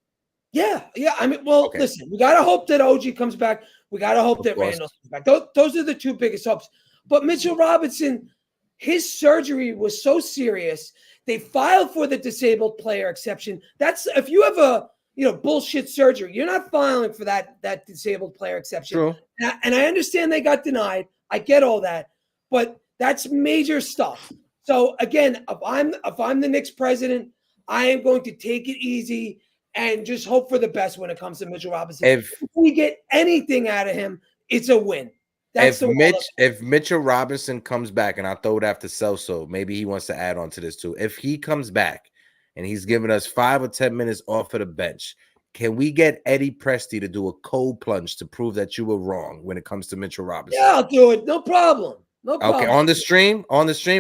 Speaker 6: Yeah. I mean, listen, we got to hope that OG comes back. We got to hope that Randle comes back. Those are the 2 biggest hopes. But Mitchell Robinson, his surgery was so serious. They filed for the disabled player exception. That's if you have a bullshit surgery, you're not filing for that disabled player exception.
Speaker 2: True.
Speaker 6: And I understand they got denied. I get all that, but that's major stuff. So again, if I'm the Knicks president, I am going to take it easy and just hope for the best when it comes to Mitchell Robinson. If we get anything out of him, it's a win.
Speaker 2: If Mitchell Robinson comes back, and I'll throw it after Celso, maybe he wants to add on to this too. If he comes back and he's giving us 5 or 10 minutes off of the bench, can we get Eddie Presti to do a cold plunge to prove that you were wrong when it comes to Mitchell Robinson?
Speaker 6: Yeah, I'll do it. No problem.
Speaker 2: Okay, on the stream,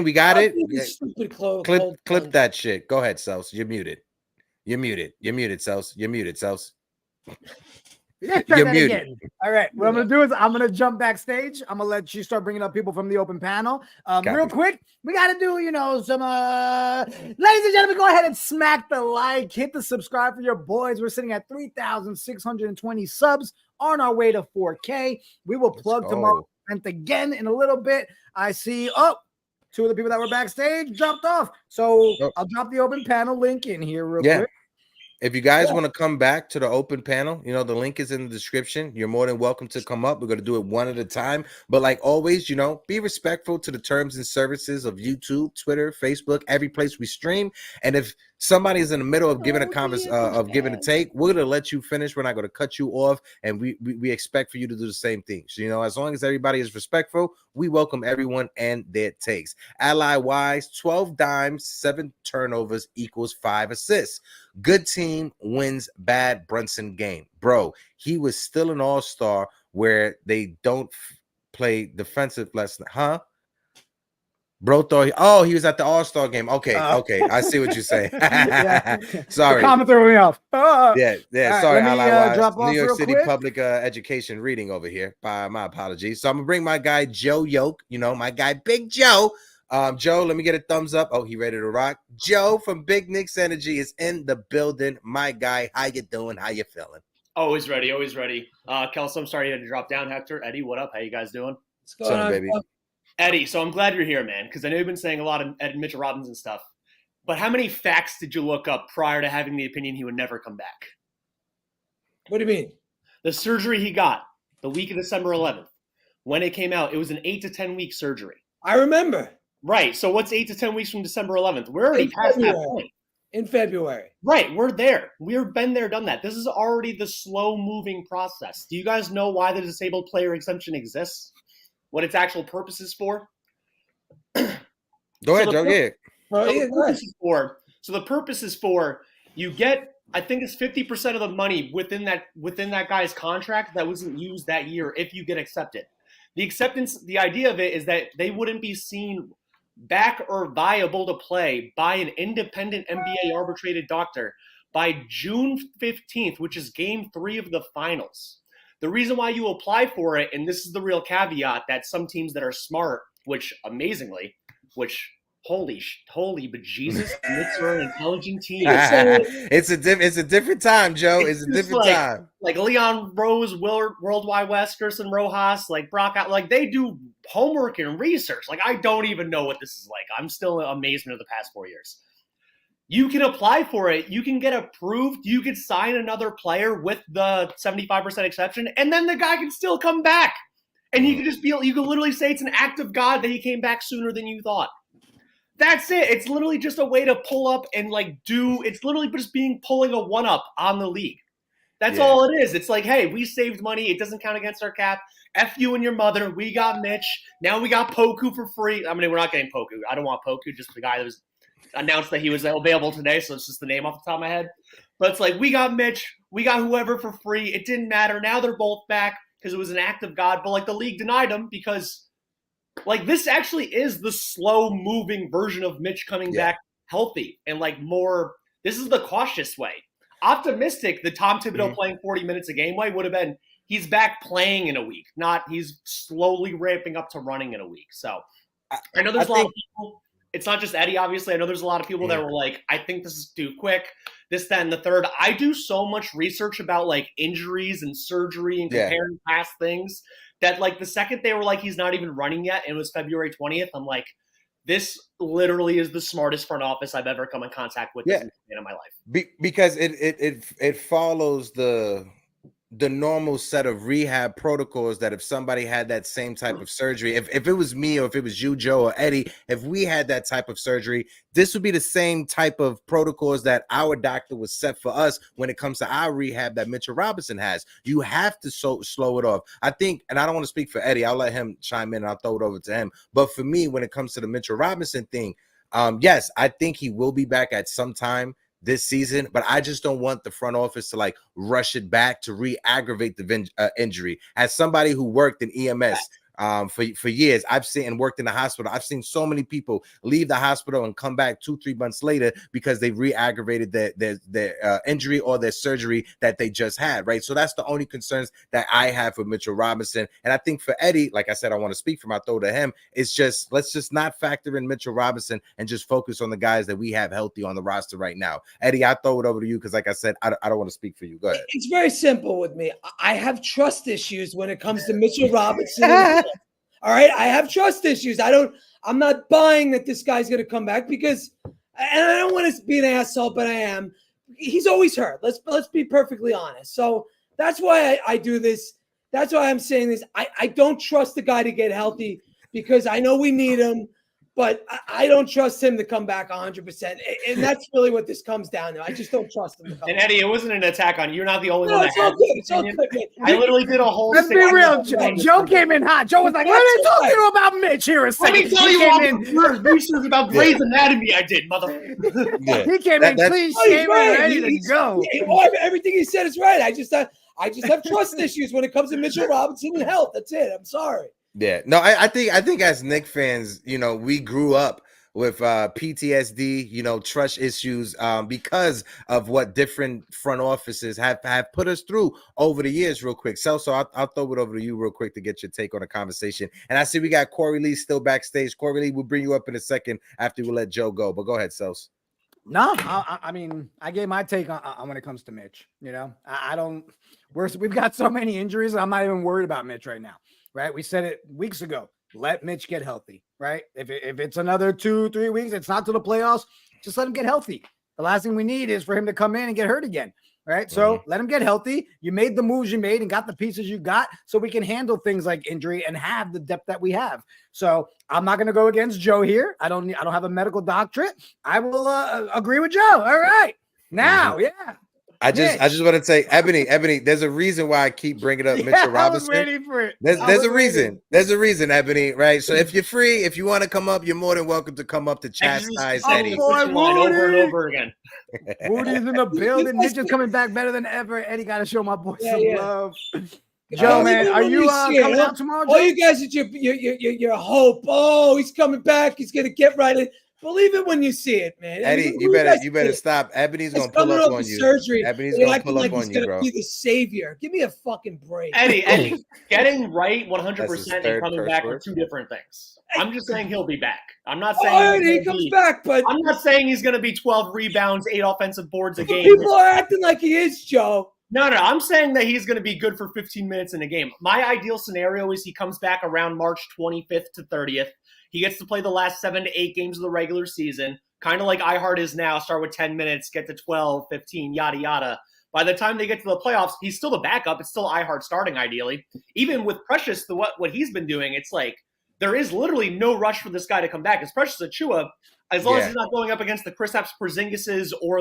Speaker 2: we got it.
Speaker 6: Clip
Speaker 2: that shit. Go ahead, Celso. You're muted, Celso. You're muted, Celso.
Speaker 3: You're muted. Again. All right. What I'm going to do is I'm going to jump backstage. I'm going to let you start bringing up people from the open panel. Real quick, we got to do, some, ladies and gentlemen, go ahead and smack the like, hit the subscribe for your boys. We're sitting at 3,620 subs on our way to 4K. We will plug tomorrow again in a little bit. I see, 2 of the people that were backstage dropped off. So I'll drop the open panel link in here real quick.
Speaker 2: If you guys want to come back to the open panel, the link is in the description. You're more than welcome to come up. We're going to do it one at a time. But like always, be respectful to the terms and services of YouTube, Twitter, Facebook, every place we stream. And if somebody's in the middle of giving giving a take, we're going to let you finish. We're not going to cut you off. And we expect for you to do the same thing. So, as long as everybody is respectful, we welcome everyone and their takes. Ally-wise, 12 dimes, 7 turnovers equals 5 assists. Good team wins bad Brunson game. Bro, he was still an all-star where they don't play defensive lesson. Huh? Bro thought he was at the all-star game. Okay. I see what you're saying. Sorry.
Speaker 3: The comment threw me off.
Speaker 2: Yeah.
Speaker 3: Right,
Speaker 2: sorry,
Speaker 3: Ally-wise.
Speaker 2: New York City Public Education reading over here. My apologies. So I'm gonna bring my guy Joe Yoke, my guy Big Joe. Joe, let me get a thumbs up. Oh, he ready to rock. Joe from Big Knicks Energy is in the building. My guy, how you doing? How you feeling?
Speaker 7: Always ready, always ready. Kelso, I'm sorry you had to drop down. Hector, Eddie, what up? How you guys doing?
Speaker 6: What's going on,
Speaker 2: baby?
Speaker 7: Eddie, so I'm glad you're here, man, because I know you've been saying a lot of Mitchell Robinson stuff. But how many facts did you look up prior to having the opinion he would never come back?
Speaker 6: What do you mean?
Speaker 7: The surgery he got the week of December 11th, when it came out, it was an 8 to 10 week surgery.
Speaker 6: I remember.
Speaker 7: Right. So what's 8 to 10 weeks from December 11th? We're already past that point.
Speaker 6: In February.
Speaker 7: Right. We're there. We've been there, done that. This is already the slow moving process. Do you guys know why the disabled player exemption exists? What its actual purpose is for?
Speaker 2: Go ahead, Joe. Yeah.
Speaker 7: So the purpose is for you get, I think it's 50% of the money within that guy's contract that wasn't used that year if you get accepted. The idea of it is that they wouldn't be seen back or viable to play by an independent NBA arbitrated doctor by June 15th, which is game 3 of the finals. The reason why you apply for it, and this is the real caveat, that some teams that are smart, holy bejesus, Knicks are an intelligent team.
Speaker 2: It's a different time, Joe. It's a different time.
Speaker 7: Like Leon Rose, Worldwide West, Gerson Rojas, like Brock, like they do homework and research. Like I don't even know what this is like. I'm still in amazement of the past 4 years. You can apply for it. You can get approved. You could sign another player with the 75% exception, and then the guy can still come back. And you can literally say it's an act of God that he came back sooner than you thought. That's it. It's literally just a way to pull up and it's literally just pulling a one-up on the league. That's all it is. It's like, hey, we saved money. It doesn't count against our cap. F you and your mother. We got Mitch. Now we got Poku for free. I mean, we're not getting Poku. I don't want Poku, just the guy that was announced that he was available today, so it's just the name off the top of my head. But it's like, we got Mitch. We got whoever for free. It didn't matter. Now they're both back because it was an act of God. But, the league denied them because – this actually is the slow-moving version of Mitch coming back healthy and, more – this is the cautious way. Optimistic, the Tom Thibodeau playing 40 minutes a game way would have been he's back playing in a week, not he's slowly ramping up to running in a week. So I know there's a lot of people – it's not just Eddie, obviously. I know there's a lot of people that were like, I think this is too quick, this, that, and the third. I do so much research about, injuries and surgery and comparing past things – that the second they were he's not even running yet, and it was February 20th, I'm like, this literally is the smartest front office I've ever come in contact with in my life.
Speaker 2: Because it follows the normal set of rehab protocols that if somebody had that same type of surgery, if it was me or if it was you, Joe, or Eddie, if we had that type of surgery, this would be the same type of protocols that our doctor was set for us when it comes to our rehab that Mitchell Robinson has. You have to slow it off. I think, and I don't want to speak for Eddie, I'll let him chime in and I'll throw it over to him. But for me, when it comes to the Mitchell Robinson thing, yes, I think he will be back at some time this season, but I just don't want the front office to rush it back to re-aggravate the injury. As somebody who worked in EMS for years, I've seen and worked in the hospital. I've seen so many people leave the hospital and come back 2-3 months later because they re-aggravated their injury or their surgery that they just had, right? So that's the only concerns that I have for Mitchell Robinson. And I think for Eddie, like I said, I want to speak from my throw to him. It's just, let's just not factor in Mitchell Robinson and just focus on the guys that we have healthy on the roster right now. Eddie, I throw it over to you because like I said, I don't want to speak for you. Go ahead.
Speaker 6: It's very simple with me. I have trust issues when it comes to Mitchell Robinson. All right, I have trust issues. I'm not buying that this guy's going to come back because, and I don't want to be an asshole, but I am. He's always hurt. Let's be perfectly honest. So that's why I do this. That's why I'm saying this. I don't trust the guy to get healthy because I know we need him, but I don't trust him to come back 100%. And that's really what this comes down to. I just don't trust him to come back.
Speaker 7: And Eddie, it wasn't an attack on you. You're not the only one that
Speaker 6: it's all good. It's all good.
Speaker 7: I literally did a whole
Speaker 3: Let's be real, Joe came in hot. Joe was like, what are they talking about Mitch here a second?
Speaker 7: Let me tell you all the research about Grey's Anatomy I did, motherfucker.
Speaker 3: He came in clean shaven, ready to go.
Speaker 6: Everything he said is right. I just have trust issues when it comes to Mitchell Robinson and health. That's it. I'm sorry.
Speaker 2: Yeah, no, I think as Knicks fans, we grew up with PTSD, trust issues because of what different front offices have put us through over the years. Real quick, so I'll throw it over to you real quick to get your take on the conversation. And I see we got Corey Lee still backstage. Corey Lee, we'll bring you up in a second after we let Joe go. But go ahead, Sels.
Speaker 3: No, I mean, I gave my take on when it comes to Mitch. You know, I don't. We've got so many injuries. I'm not even worried about Mitch right now. Right? We said it weeks ago. Let Mitch get healthy. Right? If it's another 2-3 weeks, it's not to the playoffs. Just let him get healthy. The last thing we need is for him to come in and get hurt again. Right? So let him get healthy. You made the moves you made and got the pieces you got, so we can handle things like injury and have the depth that we have. So I'm not going to go against Joe here. I don't have a medical doctorate. I will agree with Joe. All right. Now, yeah.
Speaker 2: I just want to say, Ebony, there's a reason why I keep bringing up Mitchell Robinson.
Speaker 3: I was ready for it.
Speaker 2: There's a reason. There's a reason, Ebony, right? So if you're free, if you want to come up, you're more than welcome to come up to chastise Eddie.
Speaker 7: Over and over again.
Speaker 3: Woody's in the building. Mitch is coming back better than ever. Eddie got to show my boy some love. Joe, man, are you coming out tomorrow, Joe?
Speaker 6: Oh, you guys, your hope. Oh, he's coming back. He's going to get right in. Believe it when you see it, man.
Speaker 2: Eddie, you better stop. Ebony's gonna pull up on you.
Speaker 6: Surgery.
Speaker 2: Ebony's gonna pull up on you, bro.
Speaker 6: Be the savior. Give me a fucking break.
Speaker 7: Eddie, getting right 100% and coming back are two different things. I'm just saying he'll be back. I'm not saying
Speaker 6: he comes back, but
Speaker 7: I'm not saying he's gonna be 12 rebounds, 8 offensive boards a game.
Speaker 6: People are acting like he is, Joe.
Speaker 7: No, I'm saying that he's going to be good for 15 minutes in a game. My ideal scenario is he comes back around March 25th to 30th. He gets to play the last 7 to 8 games of the regular season, kind of like iHeart is now. Start with 10 minutes, get to 12, 15, yada, yada. By the time they get to the playoffs, he's still the backup. It's still iHeart starting, ideally. Even with Precious, what he's been doing, it's like there is literally no rush for this guy to come back. It's Precious Achiuwa, as long as he's not going up against the Kristaps Porzingises or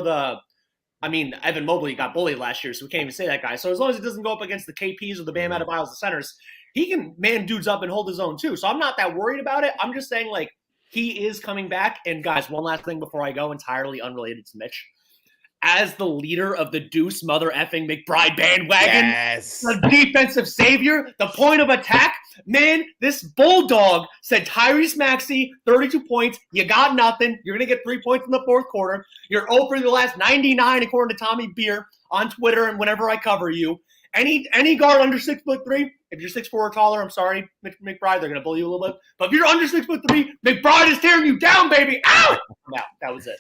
Speaker 7: Evan Mobley got bullied last year, so we can't even say that guy. So as long as he doesn't go up against the KPs or the Bam Adebayos, the centers, he can man dudes up and hold his own too. So I'm not that worried about it. I'm just saying, like, he is coming back. And guys, one last thing before I go, entirely unrelated to Mitch. As the leader of the Deuce mother effing McBride bandwagon, the defensive savior, the point of attack, man, this bulldog said Tyrese Maxey, 32 points, you got nothing. You're going to get 3 points in the fourth quarter. You're over the last 99, according to Tommy Beer on Twitter and whenever I cover you. Any guard under 6'3", if you're 6'4" or taller, I'm sorry, McBride, they're going to bully you a little bit. But if you're under 6'3", McBride is tearing you down, baby. Ow! No, that was it.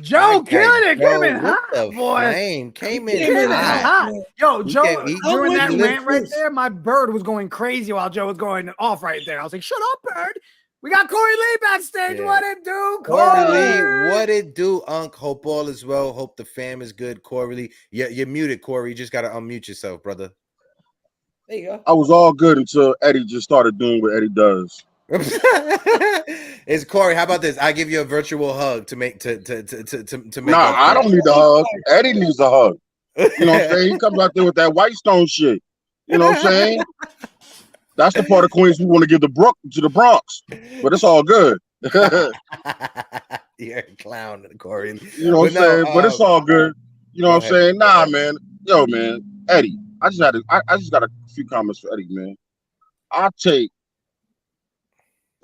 Speaker 3: Joe killing it, came in hot, boy.
Speaker 2: Came in hot.
Speaker 3: Yo, Joe, during that rant right there, my bird was going crazy while Joe was going off right there. I was like, shut up, bird. We got Corey Lee backstage. Yeah. What it do,
Speaker 2: Corey Lee? What it do, Unc? Hope all is well. Hope the fam is good, Corey Lee. You're muted, Corey. You just got to unmute yourself, brother.
Speaker 6: There you go.
Speaker 8: I was all good until Eddie just started doing what Eddie does.
Speaker 2: It's Corey. How about this? I give you a virtual hug to make to make.
Speaker 8: Nah, I don't need a hug. Eddie needs a hug. You know what I'm saying? He comes out there with that White Stone shit. You know what I'm saying? That's the part of Queens we want to give to the Bronx, but it's all good.
Speaker 2: You're a clown, Corey.
Speaker 8: You know what I'm saying? But it's all good. You know what I'm saying? Nah, man. Yo, man. Eddie, I just got a few comments for Eddie, man. I'll take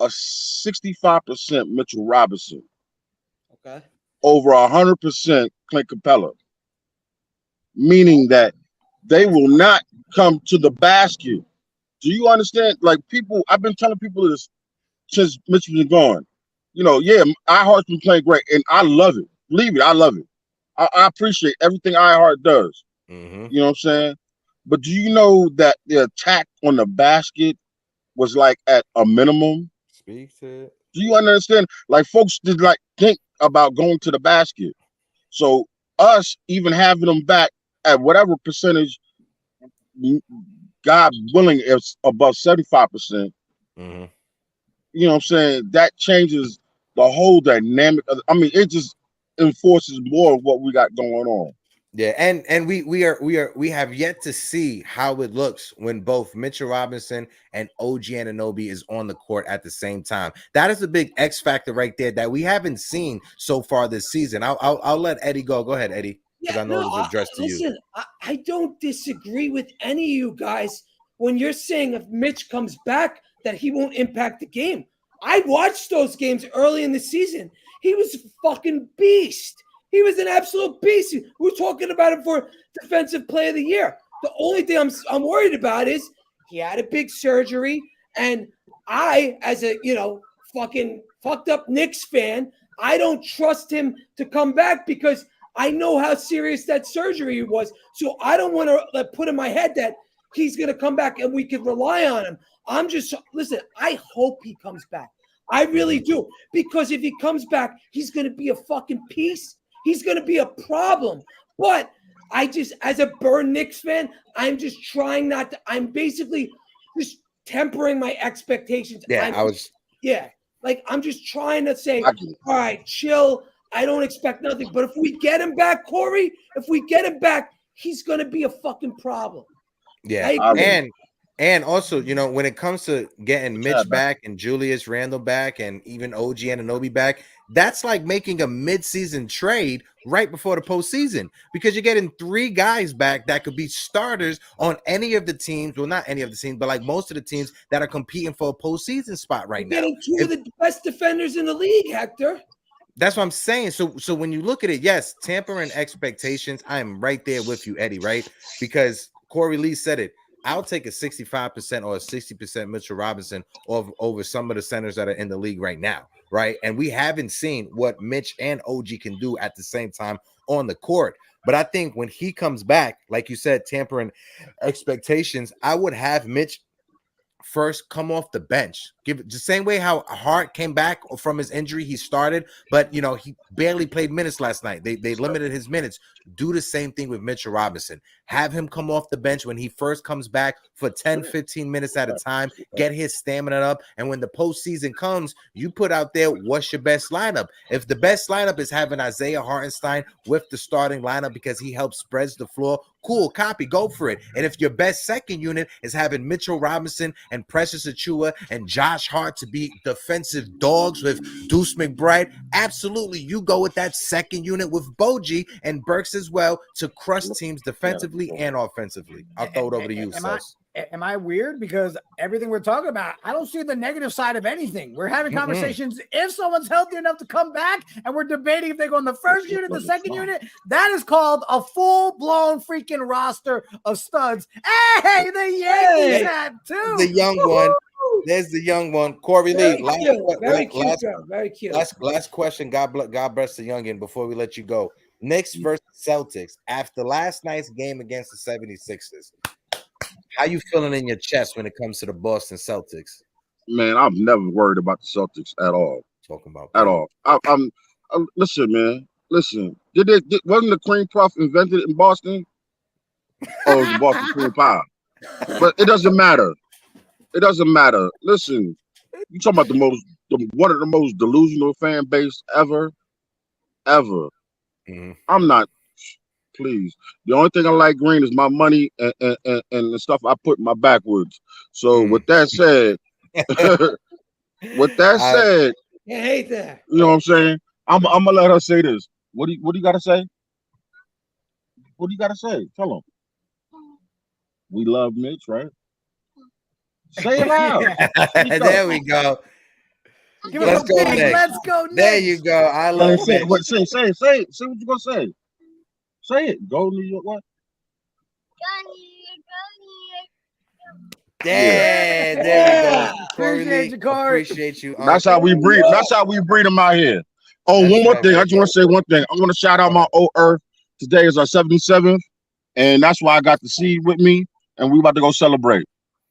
Speaker 8: a 65% Mitchell Robinson.
Speaker 6: Okay. Over
Speaker 8: 100% Clint Capella. Meaning that they will not come to the basket. Do you understand? Like, people, I've been telling people this since Mitchell's been gone. You know, iHeart's been playing great, and I love it. Believe it, I love it. I appreciate everything iHeart does.
Speaker 2: Mm-hmm.
Speaker 8: You know what I'm saying? But do you know that the attack on the basket was like at a minimum?
Speaker 2: Speak to it.
Speaker 8: Do you understand? Like, folks did like think about going to the basket. So us even having them back at whatever percentage, God willing, is above 75%.
Speaker 2: Mm-hmm.
Speaker 8: You know what I'm saying? That changes the whole dynamic. It just enforces more of what we got going on.
Speaker 2: Yeah, and we have yet to see how it looks when both Mitchell Robinson and OG Anunoby is on the court at the same time. That is a big X factor right there that we haven't seen so far this season. I'll let Eddie go. Go ahead, Eddie, because I know it was addressed to you.
Speaker 6: I don't disagree with any of you guys when you're saying if Mitch comes back that he won't impact the game. I watched those games early in the season. He was a fucking beast. He was an absolute beast. We're talking about him for Defensive Player of the Year. The only thing I'm worried about is he had a big surgery, and I, as a fucking fucked up Knicks fan, I don't trust him to come back because I know how serious that surgery was. So I don't want to put in my head that he's going to come back and we can rely on him. Listen, I hope he comes back. I really do. Because if he comes back, he's going to be a fucking piece. He's going to be a problem. But as a Burn Knicks fan, I'm just trying not to, I'm basically just tempering my expectations. I'm just trying to say, all right, chill. I don't expect nothing. But if we get him back, Corey, he's going to be a fucking problem.
Speaker 2: Yeah. And also, when it comes to getting Mitch back and Julius Randle back and even OG Anunoby back, that's like making a mid-season trade right before the postseason because you're getting 3 guys back that could be starters on any of the teams. Well, not any of the teams, but like most of the teams that are competing for a postseason spot right now.
Speaker 6: Getting 2 of the best defenders in the league, Hector.
Speaker 2: That's what I'm saying. So when you look at it, yes, tampering expectations, I am right there with you, Eddie, right? Because Corey Lee said it. I'll take a 65% or a 60% Mitchell Robinson over some of the centers that are in the league right now, right? And we haven't seen what Mitch and OG can do at the same time on the court. But I think when he comes back, like you said, tampering expectations, I would have Mitch first come off the bench. Give it the same way how Hart came back from his injury. He started, but he barely played minutes last night. They limited his minutes. Do the same thing with Mitchell Robinson. Have him come off the bench when he first comes back for 10, 15 minutes at a time, get his stamina up. And when the postseason comes, you put out there what's your best lineup. If the best lineup is having Isaiah Hartenstein with the starting lineup because he helps spreads the floor, cool, copy, go for it. And if your best second unit is having Mitchell Robinson and Precious Achiuwa and Josh Hart to be defensive dogs with Deuce McBride, absolutely, you go with that second unit with Boji and Burks as well to crush teams defensively and offensively. I'll throw it over to you, Sus.
Speaker 3: Am I weird? Because everything we're talking about, I don't see the negative side of anything. We're having conversations if someone's healthy enough to come back, and we're debating if they go in the first unit, the second unit. That is called a full-blown freaking roster of studs. Hey, the Yankees have too.
Speaker 2: The young one. There's the young one, Corey Lee.
Speaker 6: Very cute.
Speaker 2: Last question. God bless the youngin. Before we let you go, Knicks versus Celtics after last night's game against the 76ers. How you feeling in your chest when it comes to the Boston Celtics?
Speaker 8: Man, I'm never worried about the Celtics at all.
Speaker 2: Talking about
Speaker 8: at all. I'm listen, man. Listen, wasn't the cream puff invented in Boston? Oh, it was Boston cream pie. But it doesn't matter. It doesn't matter. Listen, you talking about one of the most delusional fan base ever.
Speaker 2: Mm-hmm.
Speaker 8: I'm not. Please. The only thing I like green is my money and the stuff I put in my backwoods. So with that said, I
Speaker 6: hate that.
Speaker 8: You know what I'm saying? I'm gonna let her say this. What do you gotta say? What do you gotta say? Tell them. We love Mitch, right? Say it loud.
Speaker 2: There we go.
Speaker 3: Let's go next. Let's go next.
Speaker 2: There you go. I love it.
Speaker 8: What say what you gonna say. Say it. Go New York. What?
Speaker 9: Go New York.
Speaker 2: There we go.
Speaker 3: Appreciate you, Corey.
Speaker 2: Appreciate you.
Speaker 8: That's how we breed. That's how we breed them out here. Oh, one more thing. I just want to say one thing. I want to shout out my old Earth. Today is our 77th, and that's why I got the seed with me, and we about to go celebrate.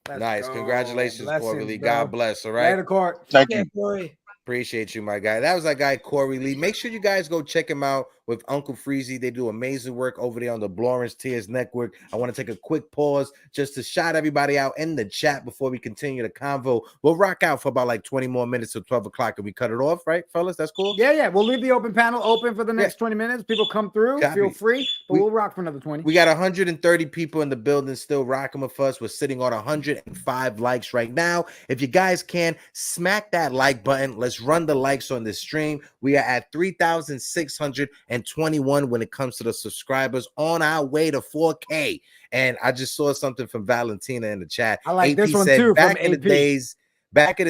Speaker 2: Nice. Congratulations, Corey Lee.
Speaker 3: Bro.
Speaker 2: God bless. All right.
Speaker 3: Later, Court.
Speaker 8: Thank you.
Speaker 6: Corey.
Speaker 2: Appreciate you, my guy. That was our guy, Corey Lee. Make sure you guys go check him out with Uncle Freezy. They do amazing work over there on the Blorence Tears Network. I want to take a quick pause just to shout everybody out in the chat before we continue the convo. We'll rock out for about like 20 more minutes till 12 o'clock and we cut it off, right, fellas? That's cool?
Speaker 3: Yeah. We'll leave the open panel open for the next 20 minutes. People come through, feel free, but we'll rock for another 20.
Speaker 2: We got 130 people in the building still rocking with us. We're sitting on 105 likes right now. If you guys can, smack that like button. Let's run the likes on this stream. We are at 3,621 when it comes to the subscribers, on our way to 4K. And I just saw something from Valentina in the chat.
Speaker 3: I like
Speaker 2: AP
Speaker 3: this one
Speaker 2: said,
Speaker 3: too.
Speaker 2: back in the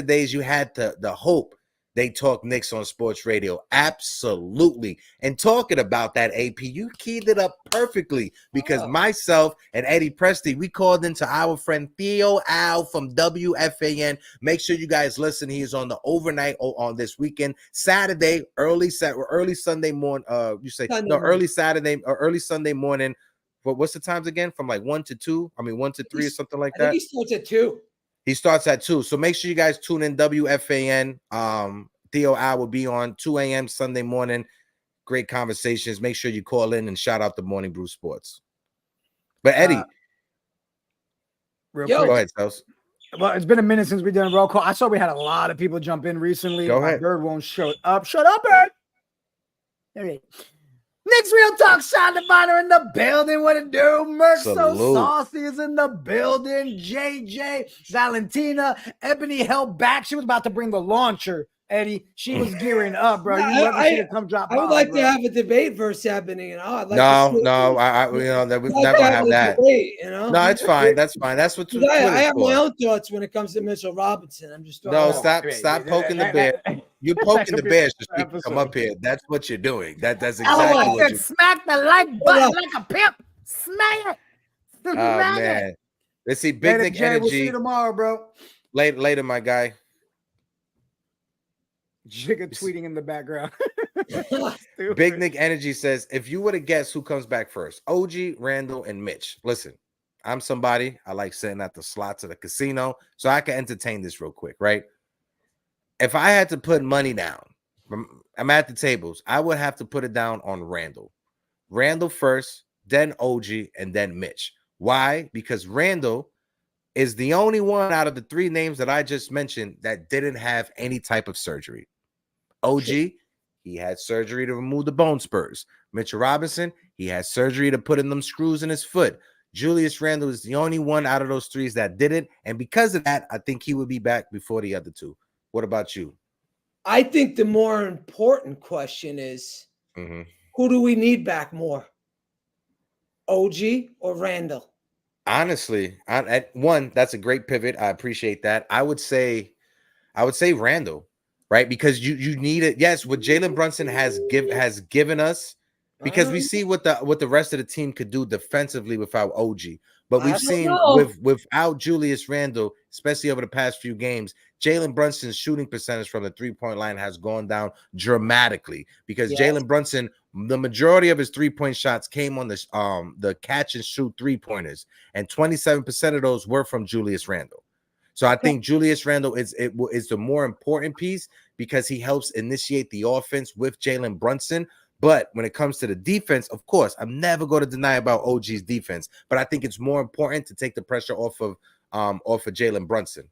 Speaker 2: days, you had the hope They talk Knicks on sports radio. Absolutely. And talking about that, AP, you keyed it up perfectly because myself and Eddie Presti, we called into our friend Theo Al from WFAN. Make sure you guys listen. He is on the overnight on this weekend, Saturday, early Sunday morning. Early Saturday or early Sunday morning. But what's the times again? From like 1 to 2? 1 to 3 or something like that?
Speaker 6: I think he starts at 2.
Speaker 2: He starts at 2. So make sure you guys tune in WFAN. Theo Al will be on 2 a.m. Sunday morning. Great conversations. Make sure you call in and shout out the Morning Brew Sports. But Eddie, go ahead, Sels.
Speaker 3: Well, it's been a minute since we did a roll call. I saw we had a lot of people jump in recently.
Speaker 2: Go ahead.
Speaker 3: Bird won't show up. Shut up, Bird. All right. Knicks Real Talk, Sean Deviner in the building. What it do? Merc So Saucy is in the building. JJ, Valentina, Ebony held back. She was about to bring the launcher, Eddie. She was gearing up, bro. I would
Speaker 6: like to have a debate versus Ebony.
Speaker 2: We're not gonna have that.
Speaker 6: Debate,
Speaker 2: No, it's fine. That's fine. That's what
Speaker 6: I have my own thoughts when it comes to Mitchell Robinson. I'm just
Speaker 2: stop poking the bear. You're poking the bear so she can come up here. That's what you're doing. That's exactly what you're doing.
Speaker 3: Smack the like button like a pimp. Smack it.
Speaker 2: Oh man. Let's see. Big Nick Energy.
Speaker 3: We'll see you tomorrow, bro.
Speaker 2: Later, my guy.
Speaker 3: Jigga tweeting in the background.
Speaker 2: Big Nick Energy says, if you were to guess who comes back first, OG, Randle, and Mitch. Listen, I'm somebody. I like sitting at the slots of the casino, so I can entertain this real quick, right? If I had to put money down, I'm at the tables, I would have to put it down on Randle. Randle first, then OG, and then Mitch. Why? Because Randle is the only one out of the 3 names that I just mentioned that didn't have any type of surgery. OG, he had surgery to remove the bone spurs. Mitchell Robinson, he had surgery to put in them screws in his foot. Julius Randle is the only one out of those 3 that didn't. And because of that, I think he would be back before the other 2. What about you?
Speaker 6: I think the more important question is, who do we need back more? OG or Randle?
Speaker 2: Honestly, at one, that's a great pivot. I appreciate that. I would say Randle, right? Because you need it. Yes, what Jalen Brunson has given us, because we see what the rest of the team could do defensively without OG. But we've seen without Julius Randle, especially over the past few games, Jalen Brunson's shooting percentage from the 3-point line has gone down dramatically because Jalen Brunson, the majority of his 3-point shots came on the catch and shoot 3-pointers, and 27% of those were from Julius Randle. So I think Julius Randle is the more important piece because he helps initiate the offense with Jalen Brunson. But when it comes to the defense, of course, I'm never going to deny about OG's defense, but I think it's more important to take the pressure off of Jalen Brunson.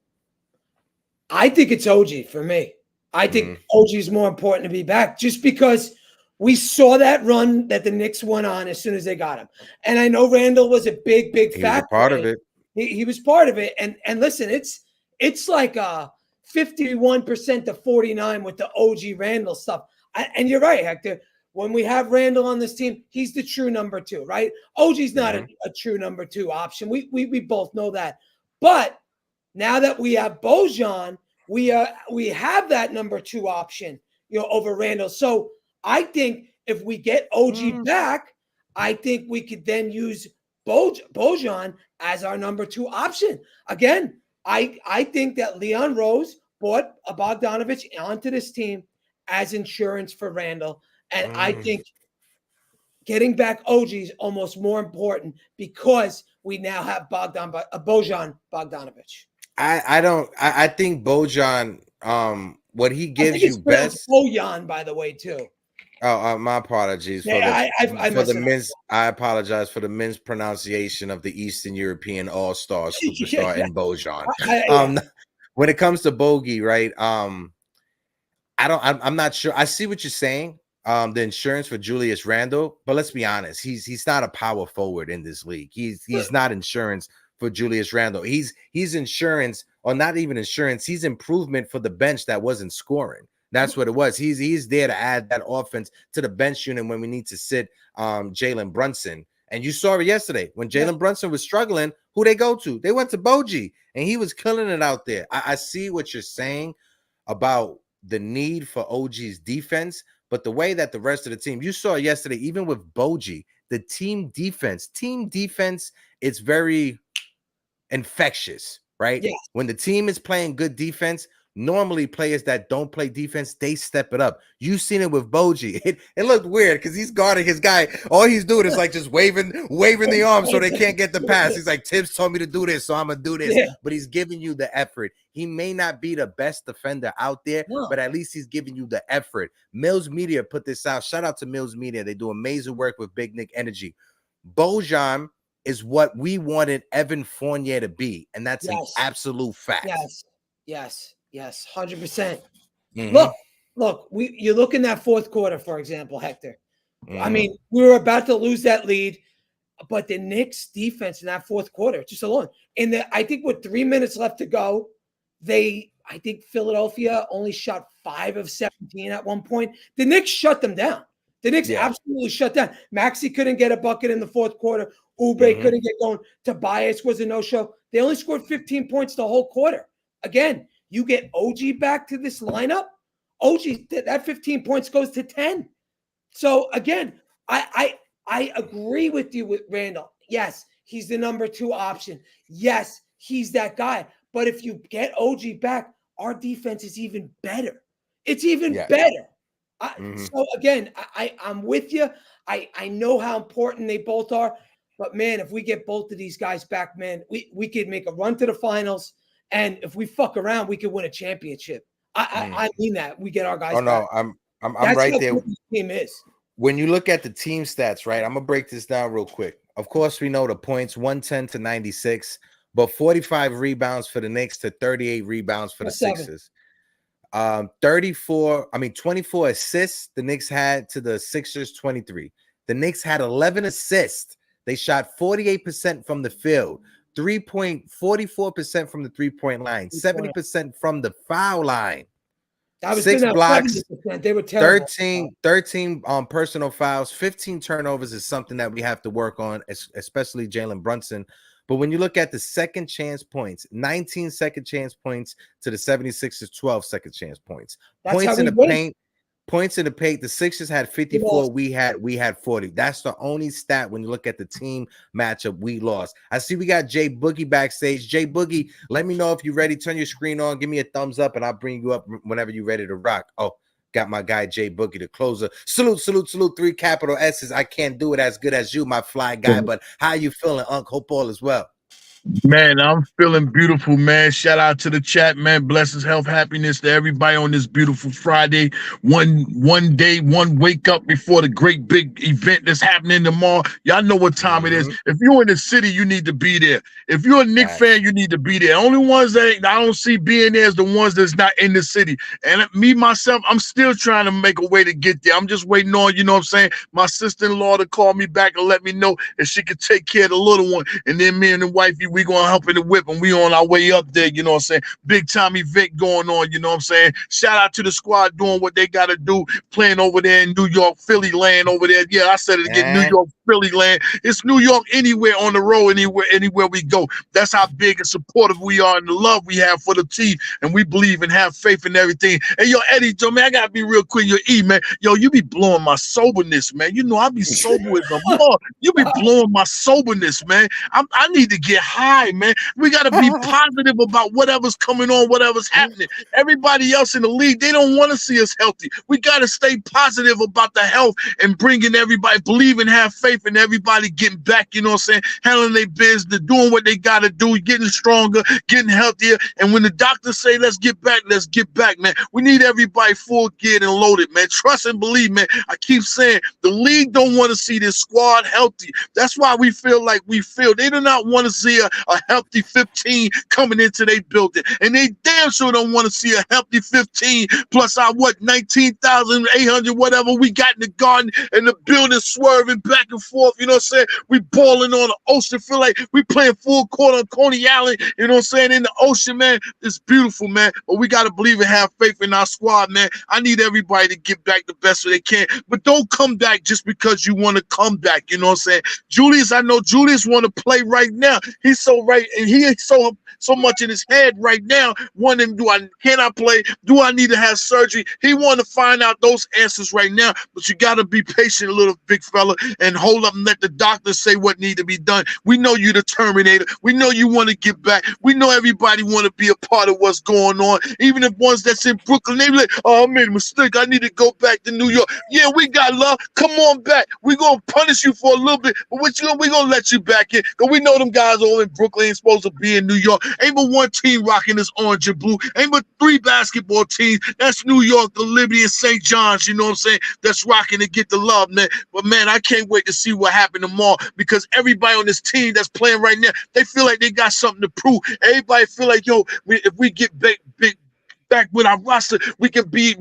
Speaker 6: I think it's OG for me. I think OG is more important to be back just because we saw that run that the Knicks went on as soon as they got him. And I know Randle was a big factor.
Speaker 2: Part of it.
Speaker 6: He was part of it. And listen, it's like 51% to 49 with the OG Randle stuff. And you're right, Hector. When we have Randle on this team, he's the true number 2, right? OG's not a true number 2 option. We both know that. But now that we have Bojan, we have that number 2 option, over Randle. So I think if we get OG back, I think we could then use Bojan as our number 2 option. Again, I think that Leon Rose brought a Bogdanovich onto this team as insurance for Randle. And I think getting back OG is almost more important because we now have Bojan Bogdanovich.
Speaker 2: I think Bojan, what he gives you best.
Speaker 6: Bojan, by the way, too.
Speaker 2: Oh, my apologies for the men's. I apologize for the men's pronunciation of the Eastern European All-Star superstar in Bojan. When it comes to Bogey, right? I'm not sure. I see what you're saying. The insurance for Julius Randle, but let's be honest, he's not a power forward in this league. He's not insurance for Julius Randle. He's insurance, or not even insurance. He's improvement for the bench that wasn't scoring. That's what it was. He's there to add that offense to the bench unit when we need to sit Jalen Brunson. And you saw it yesterday when Jalen Brunson was struggling. Who they go to? They went to Boji, and he was killing it out there. I see what you're saying about the need for OG's defense, but the way that the rest of the team, you saw yesterday, even with Boji, the team defense, it's very infectious, right?
Speaker 6: Yes.
Speaker 2: When the team is playing good defense, normally players that don't play defense, they step it up. You've seen it with Boji. It looked weird because he's guarding his guy. All he's doing is like just waving the arm so they can't get the pass. He's like, Tibbs told me to do this, so I'm gonna do this.
Speaker 6: Yeah.
Speaker 2: But he's giving you the effort. He may not be the best defender out there, but at least he's giving you the effort. Mills Media put this out. Shout out to Mills Media. They do amazing work with Big Nick Energy. Bojan is what we wanted Evan Fournier to be, and that's an absolute fact.
Speaker 6: Yes, 100%. Look, you look in that fourth quarter, for example, Hector. I mean, we were about to lose that lead, but the Knicks defense in that fourth quarter, just alone, I think with 3 minutes left to go, I think Philadelphia only shot 5 of 17 at one point. The Knicks shut them down. The Knicks absolutely shut down. Maxey couldn't get a bucket in the fourth quarter. Oubre couldn't get going. Tobias was a no-show. They only scored 15 points the whole quarter. Again, you get OG back to this lineup, OG, that 15 points goes to 10. So again, I agree with you with Randle. Yes, he's the number 2 option. Yes, he's that guy. But if you get OG back, our defense is even better. It's even better. So again, I'm with you. I know how important they both are. But man, if we get both of these guys back, man, we could make a run to the finals. And if we fuck around, we could win a championship. I mean that. We get our guys back.
Speaker 2: I'm right there.
Speaker 6: This team is.
Speaker 2: When you look at the team stats, right? I'm gonna break this down real quick. Of course, we know the points 110 to 96, but 45 rebounds for the Knicks to 38 rebounds for the Sixers. 24 assists the Knicks had to the Sixers 23. The Knicks had 11 assists. They shot 48% from the field, 44% from the three-point line, 70% from the foul line.
Speaker 6: That was
Speaker 2: 6 blocks,
Speaker 6: they were terrible.
Speaker 2: 13 personal fouls, 15 turnovers is something that we have to work on, especially Jalen Brunson. But when you look at the second chance points, 19 second chance points to the 76ers, 12 second chance points. Points in the paint, the Sixers had 54, we had 40. That's the only stat when you look at the team matchup we lost. I see we got Jay Boogie backstage. Jay Boogie, let me know if you're ready. Turn your screen on, give me a thumbs up, and I'll bring you up whenever you're ready to rock. Oh, got my guy Jay Boogie, the closer. Salute, 3 capital S's. I can't do it as good as you, my fly guy, but how you feeling, Unc? Hope all is well.
Speaker 8: Man, I'm feeling beautiful, man. Shout out to the chat, man. Blessings, health, happiness to everybody on this beautiful Friday. One day, one wake up before the great big event that's happening tomorrow. Y'all know what time it is. If you're in the city, you need to be there. If you're a Knicks fan, you need to be there. Only ones that I don't see being there is the ones that's not in the city. And me, myself, I'm still trying to make a way to get there. I'm just waiting on, you know what I'm saying, my sister-in-law to call me back and let me know if she could take care of the little one. And then me and the wifey, we gonna help in the whip, and we on our way up there, you know what I'm saying? Big time event going on, you know what I'm saying? Shout out to the squad doing what they gotta do, playing over there in New York, Philly land over there. Yeah, I said it again, New York, Philly land. It's New York anywhere on the road, anywhere we go. That's how big and supportive we are and the love we have for the team, and we believe and have faith in everything. And yo, Eddie, Joe, man, I gotta be real quick. Yo, E, man, yo, you be blowing my soberness, man. You know I be sober as a mother. You be blowing my soberness, man. I need to get high, man. We got to be positive about whatever's coming on, whatever's happening. Everybody else in the league, they don't want to see us healthy. We got to stay positive about the health and bringing everybody, believe and have faith in everybody getting back, you know what I'm saying, handling their business, doing what they got to do, getting stronger, getting healthier. And when the doctors say, let's get back, man. We need everybody full geared and loaded, man. Trust and believe, man. I keep saying the league don't want to see this squad healthy. That's why we feel like we feel. They do not want to see a healthy 15 coming into their building, and they damn sure don't want to see a healthy 15 plus our 19,800 whatever we got in the garden and the building swerving back and forth. You know what I'm saying? We balling on the ocean. Feel like we playing full court on Coney Island. You know what I'm saying? In the ocean, man. It's beautiful, man. But we got to believe and have faith in our squad, man. I need everybody to get back the best way they can. But don't come back just because you want to come back. You know what I'm saying? Julius, I know Julius want to play right now. He's so right, and he is so much in his head right now. Wondering, can I play? Do I need to have surgery? He want to find out those answers right now. But you got to be patient, little big fella, and hold up and let the doctors say what need to be done. We know you the Terminator. We know you want to get back. We know everybody want to be a part of what's going on. Even if ones that's in Brooklyn, they be like, oh, I made a mistake. I need to go back to New York. Yeah, we got love. Come on back. We're going to punish you for a little bit, but we're going to let you back in because we know them guys all in Brooklyn ain't supposed to be in New York. Ain't but one team rocking this orange and blue. Ain't but 3 basketball teams. That's New York, the Liberty, and St. John's, you know what I'm saying? That's rocking to get the love, man. But, man, I can't wait to see what happened tomorrow because everybody on this team that's playing right now, they feel like they got something to prove. Everybody feel like, yo, if we get big back with our roster, we can beat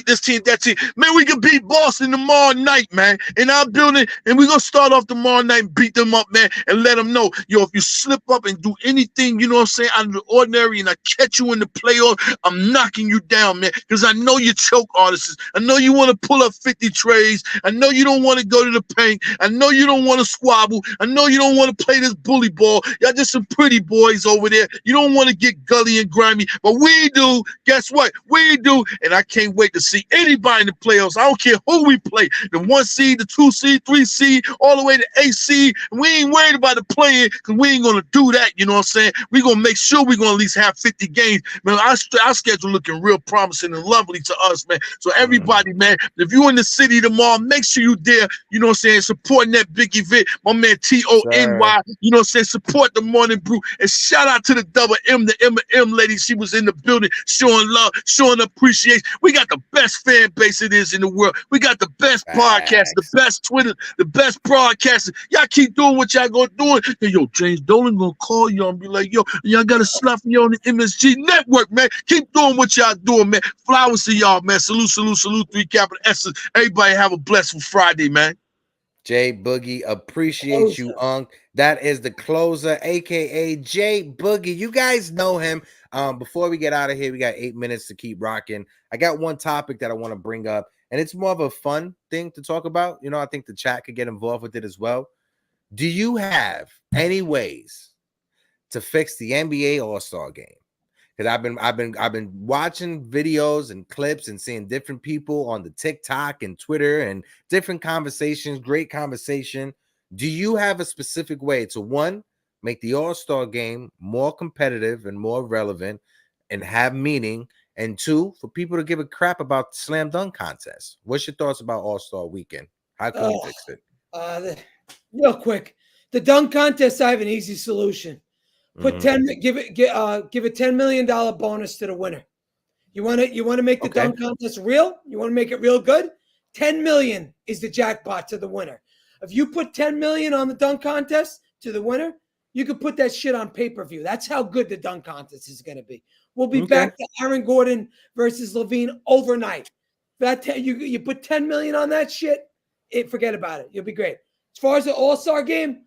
Speaker 8: this team, that team. Man, we can beat Boston tomorrow night, man, in our building, and we're going to start off tomorrow night and beat them up, man, and let them know, yo, if you slip up and do anything, you know what I'm saying, out of the ordinary, and I catch you in the playoffs, I'm knocking you down, man, because I know you're choke artists. I know you want to pull up 50 trays. I know you don't want to go to the paint. I know you don't want to squabble. I know you don't want to play this bully ball. Y'all just some pretty boys over there. You don't want to get gully and grimy, but we do. Guess what? We do, and I can't wait to see anybody in the playoffs. I don't care who we play, the 1 seed, the 2 seed, 3 seed, all the way to 8 seed. We ain't worried about the play-in because we ain't going to do that, you know what I'm saying? We're going to make sure we're going to at least have 50 games. Man, our schedule looking real promising and lovely to us, man. So everybody, man, if you're in the city tomorrow, make sure you're there, you know what I'm saying, supporting that big event. My man T-O-N-Y, you know what I'm saying, support the Morning Brew. And shout out to the double M, the M lady. She was in the building showing love, showing appreciation. We got the best fan base it is in the world. We got the best podcast, the best Twitter, the best broadcasting. Y'all keep doing what y'all gonna do. Hey, yo, James Dolan gonna call y'all and be like, yo, y'all gotta slap me on the MSG network, man. Keep doing what y'all doing, man. Flowers to y'all, man. Salute, salute, salute, 3 capital S's. Everybody have a blessed Friday, man.
Speaker 2: Jay Boogie, appreciate you, Unc. That is the closer, aka Jay Boogie. You guys know him. Before we get out of here, we got 8 minutes to keep rocking. I got one topic that I want to bring up, and it's more of a fun thing to talk about. You know, I think the chat could get involved with it as well. Do you have any ways to fix the NBA All-Star game? Because I've been watching videos and clips and seeing different people on the TikTok and Twitter and different conversations, great conversation. Do you have a specific way to, one, make the All-Star game more competitive and more relevant and have meaning, and 2, for people to give a crap about the slam dunk contest? What's your thoughts about All-Star weekend? How can we fix it?
Speaker 6: Real quick, the dunk contest, I have an easy solution. Put give a $10 million bonus to the winner. You want to make the dunk contest real? You want to make it real good? 10 million is the jackpot to the winner. If you put 10 million on the dunk contest to the winner, you could put that shit on pay-per-view. That's how good the dunk contest is going to be. We'll be back to Aaron Gordon versus Levine overnight. That you put 10 million on that shit, forget about it. You'll be great. As far as the All-Star game,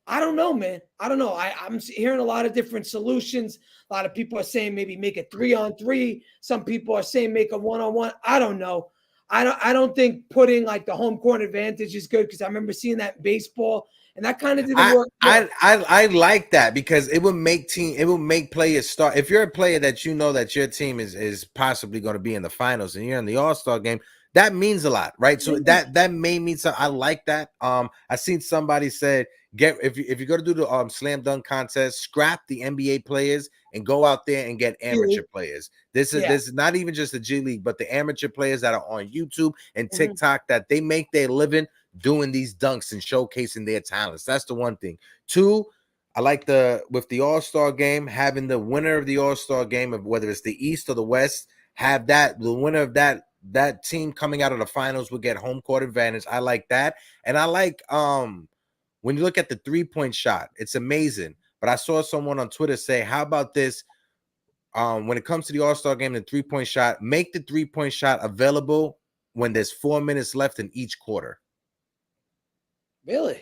Speaker 6: I don't know, man. I don't know. I'm hearing a lot of different solutions. A lot of people are saying maybe make it 3-on-3. Some people are saying make a 1-on-1. I don't know. I don't think putting like the home court advantage is good because I remember seeing that in baseball and that kind of didn't work.
Speaker 2: I like that because it would make players start. If you're a player that you know that your team is possibly going to be in the finals and you're in the All-Star game, that means a lot, right? So that made me so I like that. I seen somebody said if you're gonna do the slam dunk contest, scrap the NBA players and go out there and get amateur players. This is not even just the G League, but the amateur players that are on YouTube and TikTok that they make their living doing these dunks and showcasing their talents. That's the one thing. 2, I like with the All-Star game, having the winner of the All-Star game, of whether it's the East or the West, have the winner of that team coming out of the finals will get home court advantage. I like that. And I like when you look at the 3-point shot, it's amazing. But I saw someone on Twitter say, how about this? When it comes to the All-Star game, the 3-point shot, make the 3-point shot available when there's 4 minutes left in each quarter.
Speaker 6: Really?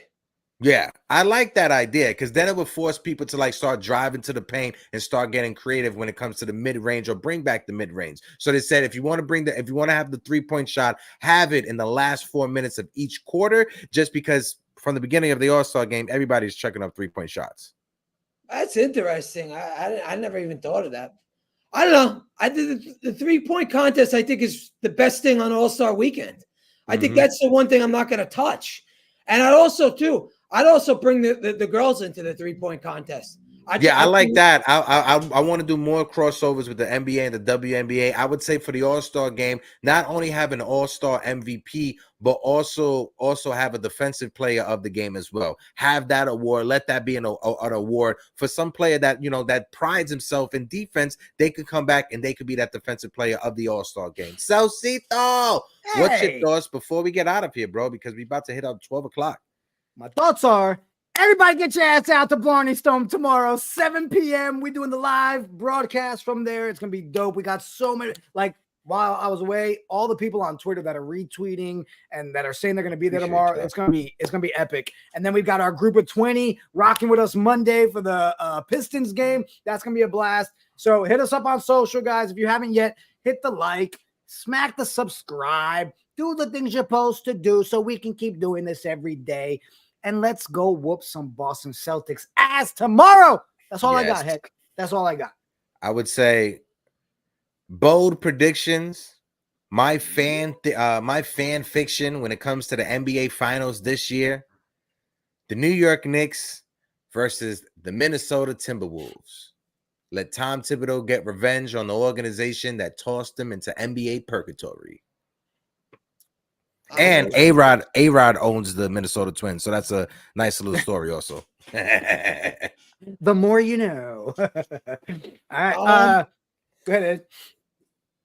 Speaker 2: Yeah, I like that idea because then it would force people to like start driving to the paint and start getting creative when it comes to the mid range or bring back the mid range. So they said if you want to have the 3-point shot, have it in the last 4 minutes of each quarter, just because from the beginning of the All-Star game, everybody's checking up 3-point shots.
Speaker 6: That's interesting. I never even thought of that. I don't know. I did the 3-point contest. I think is the best thing on All-Star Weekend. I think that's the one thing I'm not going to touch. And I'd also bring the girls into the 3-point contest.
Speaker 2: I like that. I want to do more crossovers with the NBA and the WNBA. I would say for the All-Star game, not only have an All-Star MVP, but also have a defensive player of the game as well. Have that award. Let that be an award for some player that that prides himself in defense. They could come back and they could be that defensive player of the All-Star game. Celcito, what's your thoughts before we get out of here, bro? Because we about to hit up 12 o'clock.
Speaker 3: My thoughts are, everybody get your ass out to Blarney Stone tomorrow, 7 p.m. We're doing the live broadcast from there. It's going to be dope. We got so many, while I was away, all the people on Twitter that are retweeting and that are saying they're going to be there tomorrow. It's going to be epic. And then we've got our group of 20 rocking with us Monday for the Pistons game. That's going to be a blast. So hit us up on social, guys. If you haven't yet, hit the like, smack the subscribe, do the things you're supposed to do so we can keep doing this every day. And let's go whoop some Boston Celtics ass tomorrow. That's all I got, Heck. That's all I got.
Speaker 2: I would say bold predictions. My fan fiction when it comes to the NBA Finals this year: the New York Knicks versus the Minnesota Timberwolves. Let Tom Thibodeau get revenge on the organization that tossed him into NBA purgatory. And A-Rod owns the Minnesota Twins, so that's a nice little story also.
Speaker 3: The more you know. All right, go ahead,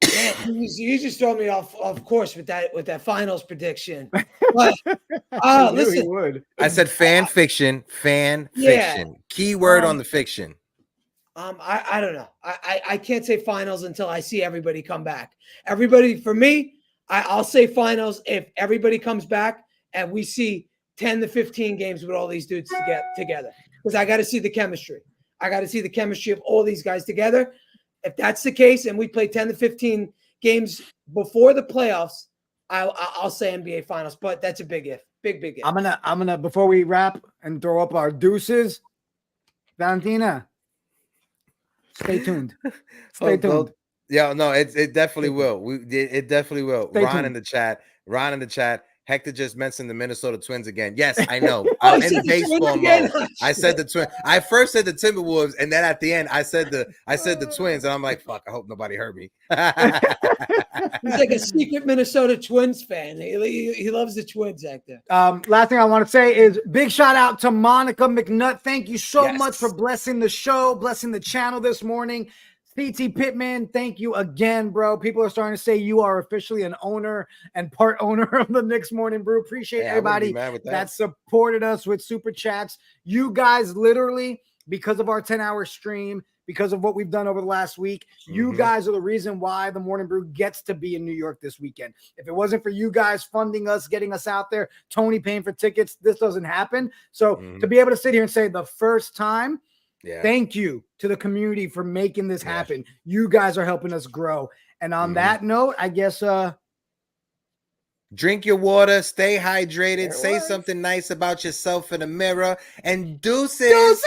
Speaker 3: Ed.
Speaker 6: You just throw me off course with that finals prediction. But, listen,
Speaker 2: I said fan fiction. Keyword on the fiction.
Speaker 6: I don't know. I can't say finals until I see everybody come back. Everybody, for me, I'll say finals if everybody comes back and we see 10 to 15 games with all these dudes to get together. Because I got to see the chemistry. I got to see the chemistry of all these guys together. If that's the case and we play 10 to 15 games before the playoffs, I'll say NBA finals. But that's a big if. Big if.
Speaker 3: I'm gonna before we wrap and throw up our deuces, Valentina, stay tuned. Stay tuned.
Speaker 2: Yeah, no, it definitely will. It definitely will.
Speaker 3: Stay
Speaker 2: Ron
Speaker 3: tuned.
Speaker 2: in the chat. Hector just mentioned the Minnesota Twins again. Yes, I know. I'm in baseball mode. I said the Twins. I first said the Timberwolves, and then at the end, I said the Twins, and I'm like, fuck. I hope nobody heard me.
Speaker 6: He's like a secret Minnesota Twins fan. He loves the Twins, Hector.
Speaker 3: Last thing I want to say is big shout out to Monica McNutt. Thank you so much for blessing the show, blessing the channel this morning. CT Pittman, thank you again, bro. People are starting to say you are officially an owner and part owner of the Knicks Morning Brew. Appreciate everybody that supported us with super chats. You guys literally, because of our 10-hour stream, because of what we've done over the last week, you guys are the reason why the Morning Brew gets to be in New York this weekend. If it wasn't for you guys funding us, getting us out there, Tony paying for tickets, this doesn't happen. So to be able to sit here and say the first time, thank you to the community for making this happen. You guys are helping us grow. And on that note, I guess
Speaker 2: drink your water, stay hydrated, say something nice about yourself in the mirror, and deuces.